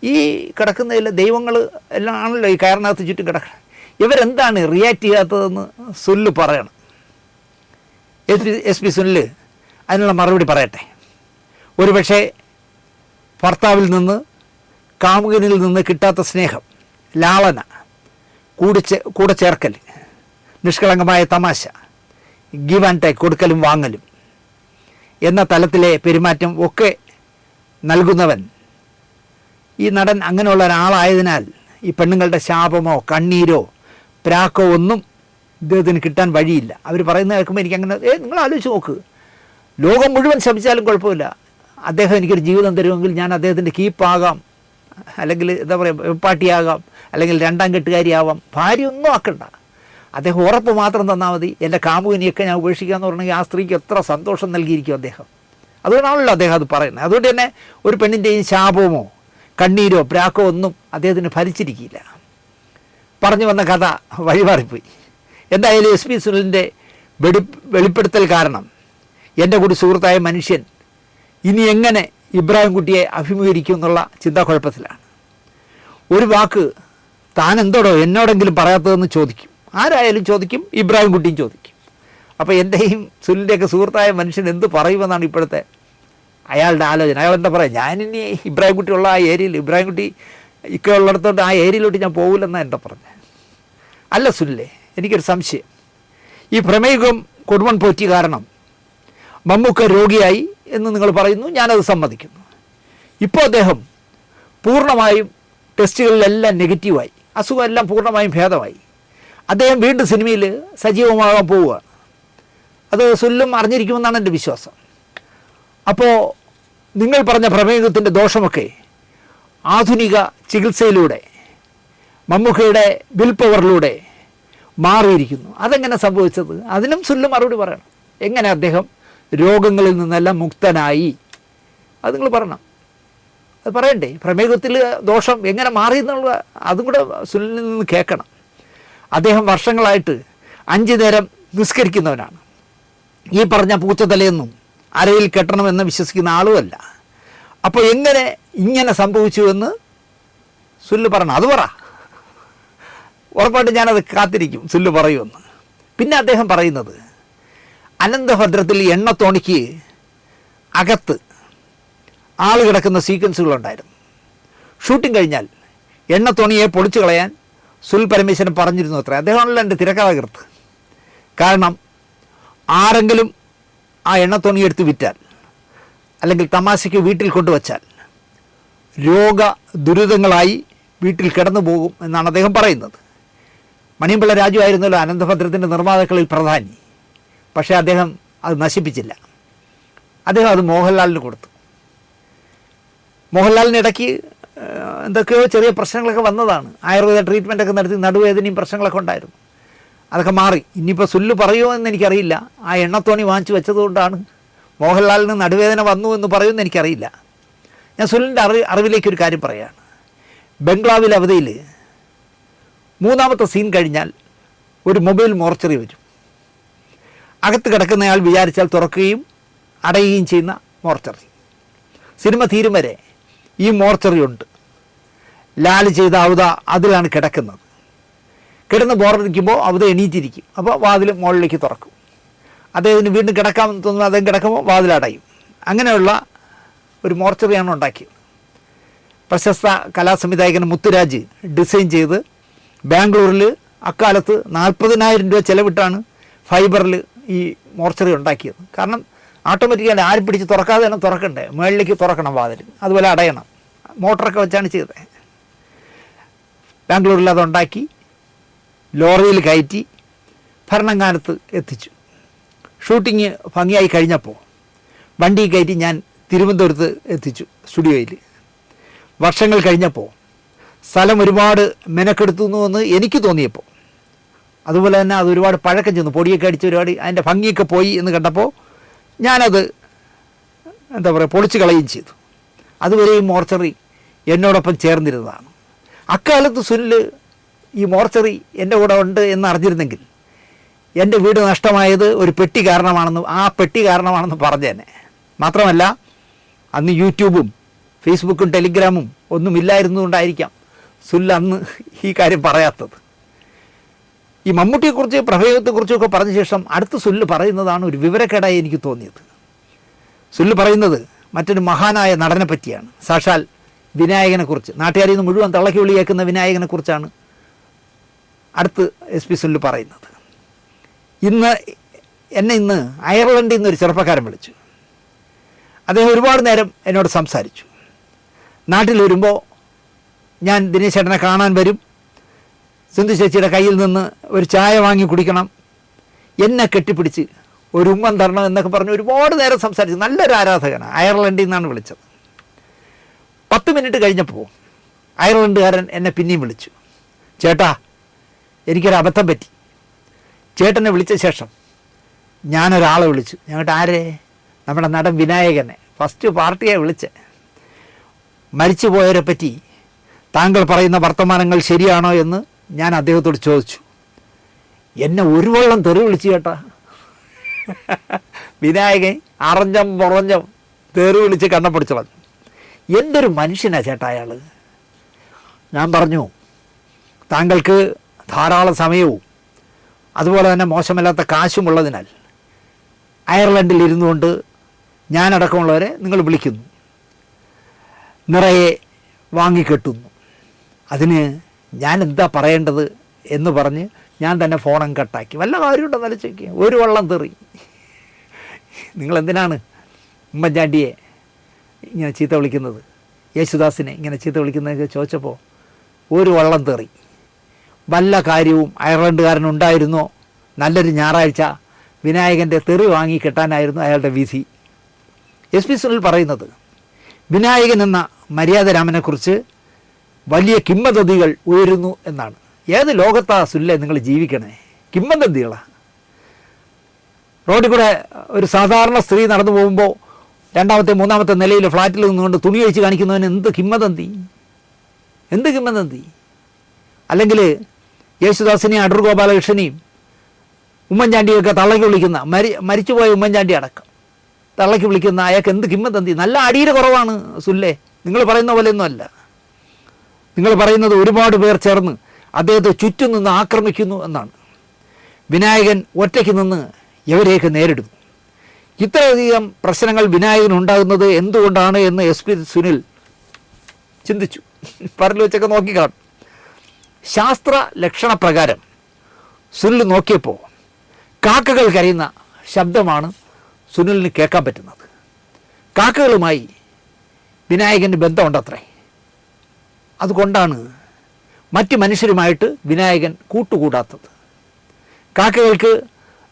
ഈ കിടക്കുന്നതിൽ ദൈവങ്ങൾ എല്ലാം ആണല്ലോ ഈ കയറിനകത്ത് ചുറ്റും കിടക്കണം. ഇവരെന്താണ് റിയാക്ട് ചെയ്യാത്തതെന്ന് സുനിൽ പറയണം. എസ് പി സുനിൽ അതിനുള്ള മറുപടി പറയട്ടെ. ഒരുപക്ഷെ ഭർത്താവിൽ നിന്ന് കാമുകനിൽ നിന്ന് കിട്ടാത്ത സ്നേഹം, ലാളന, കൂടെ ചേർക്കൽ, നിഷ്കളങ്കമായ തമാശ, ഗിവ് ആൻഡ് ടേക്ക്, കൊടുക്കലും വാങ്ങലും എന്ന തലത്തിലെ പെരുമാറ്റം ഒക്കെ നൽകുന്നവൻ ഈ നടൻ അങ്ങനെയുള്ള ഒരാളായതിനാൽ ഈ പെണ്ണുങ്ങളുടെ ശാപമോ കണ്ണീരോ പ്രാക്കോ ഒന്നും ഇദ്ദേഹത്തിന് കിട്ടാൻ വഴിയില്ല. അവർ പറയുന്നത് കേൾക്കുമ്പോൾ എനിക്കങ്ങനെ നിങ്ങൾ ആലോചിച്ച് നോക്ക്, ലോകം മുഴുവൻ ശപിച്ചാലും കുഴപ്പമില്ല, അദ്ദേഹം എനിക്കൊരു ജീവിതം തരുമെങ്കിൽ ഞാൻ അദ്ദേഹത്തിൻ്റെ കീപ്പാകാം, അല്ലെങ്കിൽ എന്താ പറയുക പാട്ടിയാകാം, അല്ലെങ്കിൽ രണ്ടാം കെട്ടുകാരിയാവാം. ഭാര്യ ഒന്നും ആക്കണ്ട, അദ്ദേഹം ഉറപ്പ് മാത്രം തന്നാൽ മതി. എൻ്റെ കാമുകനിയൊക്കെ ഞാൻ ഉപേക്ഷിക്കാമെന്ന് പറഞ്ഞെങ്കിൽ ആ സ്ത്രീക്ക് എത്ര സന്തോഷം നൽകിയിരിക്കും അദ്ദേഹം. അതുകൊണ്ടാണല്ലോ അദ്ദേഹം അത് പറയുന്നത്. അതുകൊണ്ട് തന്നെ ഒരു പെണ്ണിൻ്റെയും ശാപമോ കണ്ണീരോ പ്രാക്കോ ഒന്നും അദ്ദേഹത്തിന് ഫലിച്ചിരിക്കില്ല. പറഞ്ഞു വന്ന കഥ വഴിമാറിപ്പോയി. എന്തായാലും എസ് പി സുനിലിൻ്റെ വെളിപ്പെടുത്തൽ കാരണം എൻ്റെ കൂടി സുഹൃത്തായ മനുഷ്യൻ ഇനി എങ്ങനെ ഇബ്രാഹിം കുട്ടിയെ അഭിമുഖീകരിക്കും എന്നുള്ള ചിന്താക്കുഴപ്പത്തിലാണ്. ഒരു വാക്ക് താൻ എന്തോടോ എന്നോടെങ്കിലും പറയാത്തതെന്ന് ചോദിക്കും. ആരായാലും ചോദിക്കും, ഇബ്രാഹിം കുട്ടിയും ചോദിക്കും. അപ്പോൾ എൻ്റെയും സുനിലിൻ്റെയൊക്കെ സുഹൃത്തായ മനുഷ്യൻ എന്ത് പറയുമെന്നാണ് ഇപ്പോഴത്തെ അയാളുടെ ആലോചന. അയാൾ എന്താ പറയുക, ഞാനിനി ഇബ്രാഹിം കുട്ടി ഉള്ള ആ ഏരിയയിൽ, ഇബ്രാഹിം കുട്ടി ഇക്ക ഉള്ളിടത്തോട്ട് ആ ഏരിയയിലോട്ട് ഞാൻ പോകില്ലെന്നാണ് എൻ്റെ പറഞ്ഞത്. അല്ല സുനിലേ, എനിക്കൊരു സംശയം. ഈ പ്രമേഹം കൊടുമൺ പോറ്റി കാരണം മമ്മൂക്ക രോഗിയായി എന്ന് നിങ്ങൾ പറയുന്നു, ഞാനത് സമ്മതിക്കുന്നു. ഇപ്പോൾ അദ്ദേഹം പൂർണ്ണമായും ടെസ്റ്റുകളിലെല്ലാം നെഗറ്റീവായി, അസുഖമെല്ലാം പൂർണ്ണമായും ഭേദമായി. അദ്ദേഹം വീണ്ടും സിനിമയിൽ സജീവമാകാൻ പോവുകയാണ്. അത് സുനിലും അറിഞ്ഞിരിക്കുമെന്നാണ് എൻ്റെ വിശ്വാസം. അപ്പോൾ നിങ്ങൾ പറഞ്ഞ പ്രമേഹത്തിൻ്റെ ദോഷമൊക്കെ ആധുനിക ചികിത്സയിലൂടെ മമ്മൂക്കയുടെ വിൽ പവറിലൂടെ മാറിയിരിക്കുന്നു. അതെങ്ങനെ സംഭവിച്ചത്? അതിനും സുനിൽ മറുപടി പറയണം. എങ്ങനെ അദ്ദേഹം രോഗങ്ങളിൽ നിന്നെല്ലാം മുക്തനായി, അത് നിങ്ങൾ പറയണം. അത് പറയണ്ടേ? പ്രമേഹത്തിൽ ദോഷം എങ്ങനെ മാറി എന്നുള്ള അതും കൂടെ സുനിലിൽ നിന്ന് കേൾക്കണം. അദ്ദേഹം വർഷങ്ങളായിട്ട് 5 നേരം നിസ്കരിക്കുന്നവനാണ്. ഈ പറഞ്ഞ പൂച്ചതലയൊന്നും അരയിൽ കെട്ടണമെന്ന് വിശ്വസിക്കുന്ന ആളുമല്ല. അപ്പോൾ എങ്ങനെ ഇങ്ങനെ സംഭവിച്ചു എന്ന് സുനിൽ പറയണം. അത് പറ, ഉറപ്പായിട്ട് ഞാനത് കാത്തിരിക്കും സുനിൽ പറയുമെന്ന്. പിന്നെ അദ്ദേഹം പറയുന്നത് അനന്തഭദ്രത്തിൽ എണ്ണത്തോണിക്ക് അകത്ത് ആൾ കിടക്കുന്ന സീക്വൻസുകളുണ്ടായിരുന്നു. ഷൂട്ടിംഗ് കഴിഞ്ഞാൽ എണ്ണത്തോണിയെ പൊളിച്ചു കളയാൻ സുനിൽ പരമേശ്വരൻ പറഞ്ഞിരുന്നു അത്ര. അദ്ദേഹമാണല്ലോ എൻ്റെ തിരക്കഥാകൃത്ത്. കാരണം ആരെങ്കിലും ആ എണ്ണത്തോണി എടുത്ത് വിറ്റാൽ, അല്ലെങ്കിൽ തമാശയ്ക്ക് വീട്ടിൽ കൊണ്ടുവച്ചാൽ ദുരിതങ്ങളായി വീട്ടിൽ കിടന്നു പോകും എന്നാണ് അദ്ദേഹം പറയുന്നത്. മണിയമ്പിള്ള രാജു ആയിരുന്നല്ലോ അനന്തഭദ്രത്തിൻ്റെ നിർമ്മാതാക്കളിൽ പ്രധാനി. പക്ഷേ അദ്ദേഹം അത് നശിപ്പിച്ചില്ല. അദ്ദേഹം അത് മോഹൻലാലിന് കൊടുത്തു. മോഹൻലാലിന് ഇടയ്ക്ക് എന്തൊക്കെയോ ചെറിയ പ്രശ്നങ്ങളൊക്കെ വന്നതാണ്. ആയുർവേദ ട്രീറ്റ്മെൻറ്റൊക്കെ നടത്തി നടുവേദനയും പ്രശ്നങ്ങളൊക്കെ ഉണ്ടായിരുന്നു. അതൊക്കെ മാറി. ഇനിയിപ്പോൾ സുല്ല് പറയുമോ എന്ന് എനിക്കറിയില്ല. ആ എണ്ണത്തോണി വാങ്ങിച്ചു വെച്ചതുകൊണ്ടാണ് മോഹൻലാലിന് നടുവേദന വന്നു എന്ന് പറയുമെന്ന് എനിക്കറിയില്ല. ഞാൻ സുനിലിൻ്റെ അറിവിലേക്കൊരു കാര്യം പറയുകയാണ്. ബംഗ്ലാവിൽ അവധിയിൽ 3ാമത്തെ സീൻ കഴിഞ്ഞാൽ ഒരു മൊബൈൽ മോർച്ചറി വരും. അകത്ത് കിടക്കുന്നയാൾ വിചാരിച്ചാൽ തുറക്കുകയും അടയുകയും ചെയ്യുന്ന മോർച്ചറി. സിനിമ തീരും വരെ ഈ മോർച്ചറി ഉണ്ട്. ലാൽ ചെയ്ത അവത അതിലാണ് കിടക്കുന്നത്. കിടന്ന് ബോറടിക്കുമ്പോൾ അവത എണീറ്റിരിക്കും. അപ്പോൾ വാതിൽ മുകളിലേക്ക് തുറക്കും. അദ്ദേഹത്തിന് വീണ്ടും കിടക്കാമെന്ന് തോന്നുന്നു. അദ്ദേഹം കിടക്കുമ്പോൾ വാതിലടയും. അങ്ങനെയുള്ള ഒരു മോർച്ചറിയാണ് ഉണ്ടാക്കിയത്. പ്രശസ്ത കലാസംവിധായകൻ മുത്തുരാജ് ഡിസൈൻ ചെയ്ത് ബാംഗ്ലൂരിൽ അക്കാലത്ത് 40,000 രൂപ ചിലവിട്ടാണ് ഫൈബറിൽ ഈ മോർച്ചറി ഉണ്ടാക്കിയത്. കാരണം ഓട്ടോമാറ്റിക്കായിട്ട് ആരും പിടിച്ച് തുറക്കാതെ തന്നെ തുറക്കണ്ടേ, മുകളിലേക്ക് തുറക്കണം വാതിൽ, അതുപോലെ അടയണം. മോട്ടറൊക്കെ വെച്ചാണ് ചെയ്തത്. ബാംഗ്ലൂരിൽ അതുണ്ടാക്കി ലോറിയിൽ കയറ്റി ഭരണങ്ങാനത്ത് എത്തിച്ചു. ഷൂട്ടിങ് ഭംഗിയായി കഴിഞ്ഞപ്പോൾ വണ്ടി കയറ്റി ഞാൻ തിരുവനന്തപുരത്ത് എത്തിച്ചു സ്റ്റുഡിയോയിൽ. വർഷങ്ങൾ കഴിഞ്ഞപ്പോൾ സ്ഥലം ഒരുപാട് മെനക്കെടുത്തു എന്ന് എനിക്ക് തോന്നിയപ്പോൾ, അതുപോലെ തന്നെ അത് ഒരുപാട് പഴക്കം ചെന്നു, പൊടിയൊക്കെ അടിച്ച് ഒരുപാട് അതിൻ്റെ ഭംഗിയൊക്കെ പോയി എന്ന് കണ്ടപ്പോൾ ഞാനത് എന്താ പറയുക പൊളിച്ച് കളയുകയും ചെയ്തു. അതുവരെയും മോർച്ചറി എന്നോടൊപ്പം ചേർന്നിരുന്നതാണ്. അക്കാലത്ത് സുനിൽ ഈ മോർച്ചറി എൻ്റെ കൂടെ ഉണ്ട് എന്ന് അറിഞ്ഞിരുന്നെങ്കിൽ എൻ്റെ വീട് നഷ്ടമായത് ഒരു പെട്ടി കാരണമാണെന്ന് പറഞ്ഞേനെ. മാത്രമല്ല അന്ന് യൂട്യൂബും ഫേസ്ബുക്കും ടെലിഗ്രാമും ഒന്നും ഇല്ലായിരുന്നുകൊണ്ടായിരിക്കാം സുല്ല അന്ന് ഈ കാര്യം പറയാത്തത്. ഈ മമ്മൂട്ടിയെക്കുറിച്ച് പ്രഭേദത്തെക്കുറിച്ചൊക്കെ പറഞ്ഞ ശേഷം അടുത്ത സുല്ല് പറയുന്നതാണ് ഒരു വിവരക്കേടായി എനിക്ക് തോന്നിയത്. സുല്ല് പറയുന്നത് മറ്റൊരു മഹാനായ നടനെ പറ്റിയാണ്, സാക്ഷാൽ വിനായകനെക്കുറിച്ച്. നാട്ടുകാരിൽ നിന്ന് മുഴുവൻ തള്ളക്കി വിളി കേൾക്കുന്ന വിനായകനെക്കുറിച്ചാണ് അടുത്ത് SP സുല്ല് പറയുന്നത്. എന്നെ ഇന്ന് അയർലൻഡിൽ നിന്നൊരു ചെറുപ്പക്കാരൻ വിളിച്ചു. അദ്ദേഹം ഒരുപാട് നേരം എന്നോട് സംസാരിച്ചു. നാട്ടിൽ വരുമ്പോൾ ഞാൻ ദിനേശ് ചേട്ടനെ കാണാൻ വരും, സിന്ധു ചേച്ചിയുടെ കയ്യിൽ നിന്ന് ഒരു ചായ വാങ്ങി കുടിക്കണം, എന്നെ കെട്ടിപ്പിടിച്ച് ഒരു ഉമ്മൻ തരണം എന്നൊക്കെ പറഞ്ഞ് ഒരുപാട് നേരം സംസാരിച്ചു. നല്ലൊരു ആരാധകനാണ്. അയർലൻഡിൽ നിന്നാണ് വിളിച്ചത്. 10 മിനിറ്റ് കഴിഞ്ഞപ്പോൾ അയർലൻഡുകാരൻ എന്നെ പിന്നെയും വിളിച്ചു. ചേട്ടാ, എനിക്കൊരു അബദ്ധം പറ്റി. ചേട്ടനെ വിളിച്ച ശേഷം ഞാനൊരാളെ വിളിച്ചു. ഞങ്ങളുടെ ആരെ? നമ്മുടെ നടൻ വിനായകനെ. ഫസ്റ്റ് പാർട്ടിയെ വിളിച്ച് മരിച്ചു പോയവരെ പറ്റി താങ്കൾ പറയുന്ന വർത്തമാനങ്ങൾ ശരിയാണോ എന്ന് ഞാൻ അദ്ദേഹത്തോട് ചോദിച്ചു. എന്നെ ഒരു വള്ളം തെറി വിളിച്ചു കേട്ടാ. വിനായകൻ അറഞ്ഞം പുറഞ്ഞം തെറി വിളിച്ച് കണ്ണപ്പൊടിച്ചു കളഞ്ഞു. എന്തൊരു മനുഷ്യനാ ചേട്ടാ അയാൾ. ഞാൻ പറഞ്ഞു, താങ്കൾക്ക് ധാരാളം സമയവും അതുപോലെ തന്നെ മോശമല്ലാത്ത കാശുമുള്ളതിനാൽ അയർലൻഡിൽ ഇരുന്നു കൊണ്ട് ഞാനടക്കമുള്ളവരെ നിങ്ങൾ വിളിക്കുന്നു, നിറയെ വാങ്ങിക്കെട്ടുന്നു. അതിന് ഞാൻ എന്താ പറയേണ്ടത് എന്ന് പറഞ്ഞ് ഞാൻ തന്നെ ഫോണും കട്ടാക്കി. വല്ല കാര്യമുണ്ടോ തലച്ചേക്ക്? ഒരു വള്ളം തെറി. നിങ്ങളെന്തിനാണ് ഉമ്മൻചാണ്ടിയെ ഇങ്ങനെ ചീത്ത വിളിക്കുന്നത്, യേശുദാസിനെ ഇങ്ങനെ ചീത്ത വിളിക്കുന്നതൊക്കെ ചോദിച്ചപ്പോൾ ഒരു വള്ളം തെറി. വല്ല കാര്യവും അയർലൻഡുകാരനുണ്ടായിരുന്നോ? നല്ലൊരു ഞായറാഴ്ച വിനായകൻ്റെ തെറി വാങ്ങി കെട്ടാനായിരുന്നു അയാളുടെ വിധി. SP സുനിൽ പറയുന്നത് വിനായകൻ എന്ന മര്യാദരാമനെക്കുറിച്ച് വലിയ കിംവദന്തികൾ ഉയരുന്നു എന്നാണ്. ഏത് ലോകത്താ സുല്ലേ നിങ്ങൾ ജീവിക്കണേ? കിംവദന്തികളാണ്. റോഡിൽ കൂടെ ഒരു സാധാരണ സ്ത്രീ നടന്നു പോകുമ്പോൾ 2ാമത്തെ 3ാമത്തെ നിലയിൽ ഫ്ലാറ്റിൽ നിന്നുകൊണ്ട് തുണി അഴിച്ച് കാണിക്കുന്നവന് എന്ത് കിംവദന്തി? അല്ലെങ്കിൽ യേശുദാസിനെയും അടൂർ ഗോപാലകൃഷ്ണനെയും ഉമ്മൻചാണ്ടിയൊക്കെ തള്ളക്കി വിളിക്കുന്ന മരിച്ചുപോയ ഉമ്മൻചാണ്ടി അടക്കം തള്ളക്കി വിളിക്കുന്ന അയാൾക്ക് എന്ത് കിംവദന്തി? നല്ല അടിയുടെ കുറവാണ് സുല്ലേ. നിങ്ങൾ പറയുന്ന പോലെയൊന്നും അല്ല. നിങ്ങൾ പറയുന്നത് ഒരുപാട് പേർ ചേർന്ന് അദ്ദേഹത്തെ ചുറ്റും നിന്ന് ആക്രമിക്കുന്നു എന്നാണ്. വിനായകൻ ഒറ്റയ്ക്ക് നിന്ന് ഇവരെയൊക്കെ നേരിടുന്നു. ഇത്രയധികം പ്രശ്നങ്ങൾ വിനായകനുണ്ടാകുന്നത് എന്തുകൊണ്ടാണ് എന്ന് SP സുനിൽ ചിന്തിച്ചു. പറല് വെച്ചൊക്കെ നോക്കിക്കാണും. ശാസ്ത്ര ലക്ഷണപ്രകാരം സുനിൽ നോക്കിയപ്പോൾ കാക്കകൾ കരയുന്ന ശബ്ദമാണ് സുനിലിന് കേൾക്കാൻ പറ്റുന്നത്. കാക്കകളുമായി വിനായകന് ബന്ധമുണ്ടത്രേ. അതുകൊണ്ടാണ് മറ്റ് മനുഷ്യരുമായിട്ട് വിനായകൻ കൂട്ടുകൂടാത്തത്. കാക്കകൾക്ക്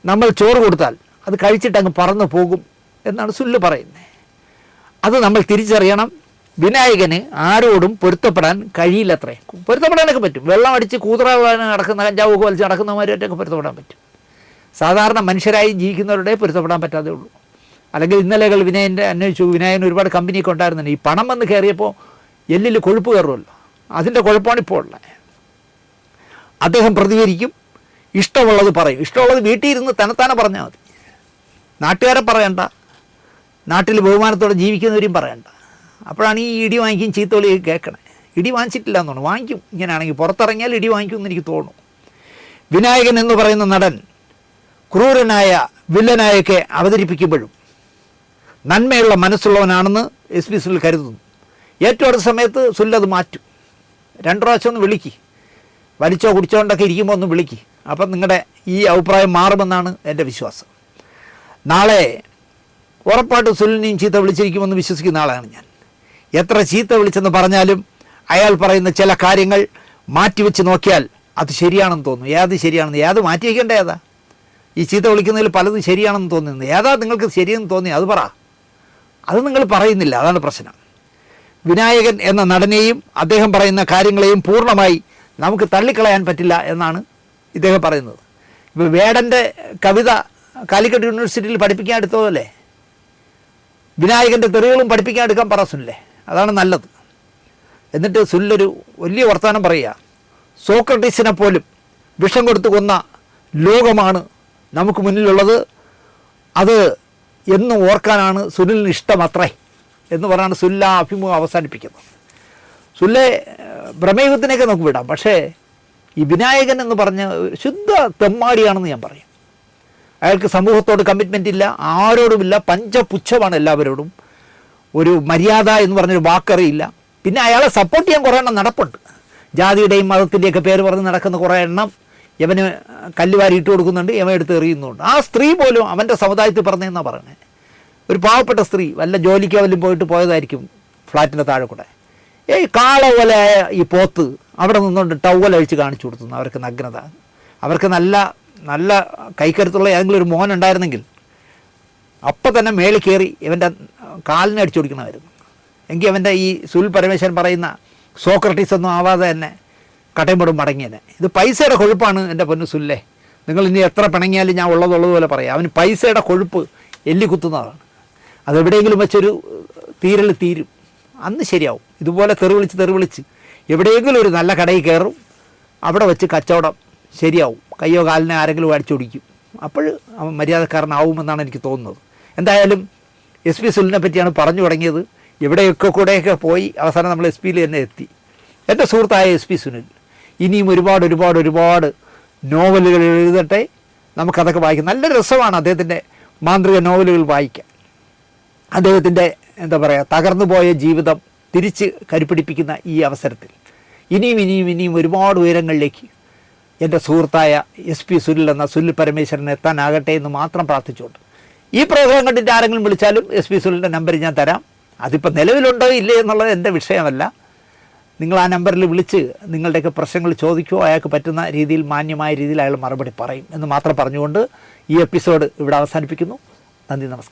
നമ്മൾ ചോറ് കൊടുത്താൽ അത് കഴിച്ചിട്ട് അങ്ങ് പറന്നു പോകും എന്നാണ് സുല്ല് പറയുന്നത്. അത് നമ്മൾ തിരിച്ചറിയണം. വിനായകന് ആരോടും പൊരുത്തപ്പെടാൻ കഴിയില്ലത്രേ. പൊരുത്തപ്പെടാനൊക്കെ പറ്റും. വെള്ളം അടിച്ച് കൂതറാൻ നടക്കുന്ന കഞ്ചാവൊക്കെ വലിച്ച് നടക്കുന്നവരുമായിട്ടൊക്കെ പൊരുത്തപ്പെടാൻ പറ്റും. സാധാരണ മനുഷ്യരായി ജീവിക്കുന്നവരുടെ പൊരുത്തപ്പെടാൻ പറ്റാതെ ഉള്ളൂ. അല്ലെങ്കിൽ ഇന്നലെകൾ വിനായൻ്റെ അന്വേഷിച്ചു. വിനായകൻ ഒരുപാട് കമ്പനിയൊക്കെ ഉണ്ടായിരുന്നുണ്ട്. ഈ പണം വന്ന് കയറിയപ്പോൾ എല്ലിൽ കൊഴുപ്പ് കയറുമല്ലോ, അതിൻ്റെ കുഴപ്പമാണ് ഇപ്പോൾ ഉള്ളത്. അദ്ദേഹം പ്രതികരിക്കും, ഇഷ്ടമുള്ളത് പറയും. ഇഷ്ടമുള്ളത് വീട്ടിൽ ഇരുന്ന് തന്നെത്താനെ പറഞ്ഞാൽ മതി. നാട്ടുകാരെ പറയണ്ട, നാട്ടിൽ ബഹുമാനത്തോടെ ജീവിക്കുന്നവരെയും പറയണ്ട. അപ്പോഴാണ് ഈ ഇടി വാങ്ങിക്കും ചീത്തോളി കേൾക്കണേ. ഇടി വാങ്ങിച്ചിട്ടില്ല എന്ന് തോന്നുന്നു, വാങ്ങിക്കും. ഇങ്ങനെയാണെങ്കിൽ പുറത്തിറങ്ങിയാൽ ഇടി വാങ്ങിക്കുമെന്ന് എനിക്ക് തോന്നുന്നു. വിനായകൻ എന്ന് പറയുന്ന നടൻ ക്രൂരനായ വില്ലനായൊക്കെ അവതരിപ്പിക്കുമ്പോഴും നന്മയുള്ള മനസ്സുള്ളവനാണെന്ന് SP സുനിൽ കരുതുന്നു. ഏറ്റവും അടുത്ത സമയത്ത് സുനിൽ അത് മാറ്റും. 2 പ്രാവശ്യം ഒന്ന് വിളിക്ക്, വലിച്ചോ കുടിച്ചോണ്ടൊക്കെ ഇരിക്കുമ്പോൾ ഒന്ന് വിളിക്ക്. അപ്പം നിങ്ങളുടെ ഈ അഭിപ്രായം മാറുമെന്നാണ് എൻ്റെ വിശ്വാസം. നാളെ ഉറപ്പായിട്ടും സുനിലിനെയും ചീത്ത വിളിച്ചിരിക്കുമെന്ന് വിശ്വസിക്കുന്ന ആളാണ് ഞാൻ. എത്ര ചീത്ത വിളിച്ചെന്ന് പറഞ്ഞാലും അയാൾ പറയുന്ന ചില കാര്യങ്ങൾ മാറ്റിവെച്ച് നോക്കിയാൽ അത് ശരിയാണെന്ന് തോന്നും. ഏത് ശരിയാണെന്ന്? ഏത് മാറ്റി വയ്ക്കേണ്ട ഏതാ? ഈ ചീത്ത വിളിക്കുന്നതിൽ പലതും ശരിയാണെന്ന് തോന്നുന്നത്. ഏതാ നിങ്ങൾക്ക് ശരിയെന്ന് തോന്നി അത് പറ. അത് നിങ്ങൾ പറയുന്നില്ല, അതാണ് പ്രശ്നം. വിനായകൻ എന്ന നടനെയും അദ്ദേഹം പറയുന്ന കാര്യങ്ങളെയും പൂർണ്ണമായി നമുക്ക് തള്ളിക്കളയാൻ പറ്റില്ല എന്നാണ് ഇദ്ദേഹം പറയുന്നത്. ഇപ്പോൾ വേടൻ്റെ കവിത കാലിക്കറ്റ് യൂണിവേഴ്സിറ്റിയിൽ പഠിപ്പിക്കാൻ എടുത്തതല്ലേ, വിനായകൻ്റെ തെറികളും പഠിപ്പിക്കാൻ എടുക്കാൻ പറ സുനിലെ, അതാണ് നല്ലത്. എന്നിട്ട് സുനിലൊരു വലിയ വർത്തമാനം പറയുക, സോക്രട്ടീസിനെ പോലും വിഷം കൊടുത്തു കൊന്ന ലോകമാണ് നമുക്ക് മുന്നിലുള്ളത്. അത് എന്നും ഓർക്കാനാണ് സുനിലിന് ഇഷ്ടമത്രേ എന്ന് പറഞ്ഞാണ് സുനിൽ ആ അഭിമുഖം അവസാനിപ്പിക്കുന്നത്. സുനിലെ ഭ്രമയുഗത്തിനൊക്കെ നമുക്ക് വിടാം, പക്ഷേ ഈ വിനായകൻ എന്ന് പറഞ്ഞ ശുദ്ധ തെമ്മാടിയാണെന്ന് ഞാൻ പറയും. അയാൾക്ക് സമൂഹത്തോട് കമ്മിറ്റ്മെൻ്റ് ഇല്ല, ആരോടുമില്ല, പഞ്ചപുച്ഛമാണ് എല്ലാവരോടും. ഒരു മര്യാദ എന്ന് പറഞ്ഞൊരു വാക്കറിയില്ല. പിന്നെ അയാളെ സപ്പോർട്ട് ചെയ്യാൻ കുറേ എണ്ണം നടപ്പുണ്ട്. ജാതിയുടെയും മതത്തിൻ്റെയൊക്കെ പേര് പറഞ്ഞ് നടക്കുന്ന കുറേ എണ്ണം ഇവന് കല്ലുവാരി ഇട്ട് കൊടുക്കുന്നുണ്ട്, ഇവൻ എടുത്ത് എറിയുന്നുണ്ട്. ആ സ്ത്രീ പോലും അവൻ്റെ സമുദായത്തിൽ പറഞ്ഞതെന്നാണ് പറയണേ. ഒരു പാവപ്പെട്ട സ്ത്രീ വല്ല ജോലിക്ക് വല്ലതും പോയതായിരിക്കും ഫ്ലാറ്റിൻ്റെ താഴെ കൂടെ. കാള പോലെ ഈ പോത്ത് അവിടെ നിന്നുകൊണ്ട് ടവൽ അഴിച്ച് കാണിച്ചു കൊടുത്തുന്നു. അവർക്ക് നഗ്നത. അവർക്ക് നല്ല നല്ല കൈക്കരുത്തുള്ള ഏതെങ്കിലും ഒരു മോൻ ഉണ്ടായിരുന്നെങ്കിൽ അപ്പം തന്നെ മേളിൽ കയറി ഇവൻ്റെ കാലിനെ അടിച്ചു കൊടുക്കണമായിരുന്നു. എങ്കിൽ അവൻ്റെ ഈ സുനിൽ പരമേശ്വരൻ പറയുന്ന സോക്രട്ടീസ് ഒന്നും ആവാതെ തന്നെ കട്ടയമ്പോടും മടങ്ങിയനെ. ഇത് പൈസയുടെ കൊഴുപ്പാണ് എൻ്റെ പൊന്നു സുല്ലേ. നിങ്ങൾ ഇനി എത്ര പിണങ്ങിയാലും ഞാൻ ഉള്ളതുപോലെ പറയാം. അവന് പൈസയുടെ കൊഴുപ്പ് എല്ലി കുത്തുന്നതാണ്. അതെവിടെയെങ്കിലും വെച്ചൊരു തീരും, അന്ന് ശരിയാവും. ഇതുപോലെ തെറിവിളിച്ച് എവിടെയെങ്കിലും ഒരു നല്ല കടയിൽ കയറും, അവിടെ വെച്ച് കച്ചവടം ശരിയാവും. കയ്യോ കാലിനെ ആരെങ്കിലും അടിച്ചൊടിക്കും. അപ്പോൾ അവൻ മര്യാദക്കാരനാവുമെന്നാണ് എനിക്ക് തോന്നുന്നത്. എന്തായാലും SP സുനിലിനെ പറ്റിയാണ് പറഞ്ഞു തുടങ്ങിയത്. എവിടെയൊക്കെ കൂടെയൊക്കെ പോയി അവസാനം നമ്മൾ SP തന്നെ എത്തി. എൻ്റെ സുഹൃത്തായ SP സുനിൽ ഇനിയും ഒരുപാട് നോവലുകൾ എഴുതട്ടെ. നമുക്കതൊക്കെ വായിക്കാം. നല്ല രസമാണ് അദ്ദേഹത്തിൻ്റെ മാന്ത്രിക നോവലുകൾ വായിക്കാൻ. അദ്ദേഹത്തിൻ്റെ എന്താ പറയുക, തകർന്നു പോയ ജീവിതം തിരിച്ച് കരുപിടിപ്പിക്കുന്ന ഈ അവസരത്തിൽ ഇനിയും ഒരുപാട് ഉയരങ്ങളിലേക്ക് എൻ്റെ സുഹൃത്തായ SP സുനിൽ എന്ന സുനിൽ പരമേശ്വരൻ എത്താനാകട്ടെ എന്ന് മാത്രം പ്രാർത്ഥിച്ചുകൊണ്ട് ഈ പ്രോഗ്രാം കണ്ടിട്ട് ആരെങ്കിലും വിളിച്ചാലും SP സുനിലിൻ്റെ നമ്പർ ഞാൻ തരാം. അതിപ്പോൾ നിലവിലുണ്ടോ ഇല്ലേ എന്നുള്ളത് എൻ്റെ വിഷയമല്ല. നിങ്ങൾ ആ നമ്പറിൽ വിളിച്ച് നിങ്ങളുടെയൊക്കെ പ്രശ്നങ്ങൾ ചോദിക്കുകയോ അയാൾക്ക് പറ്റുന്ന രീതിയിൽ മാന്യമായ രീതിയിൽ അയാൾ മറുപടി പറയും എന്ന് മാത്രം പറഞ്ഞുകൊണ്ട് ഈ എപ്പിസോഡ് ഇവിടെ അവസാനിപ്പിക്കുന്നു. നന്ദി, നമസ്കാരം.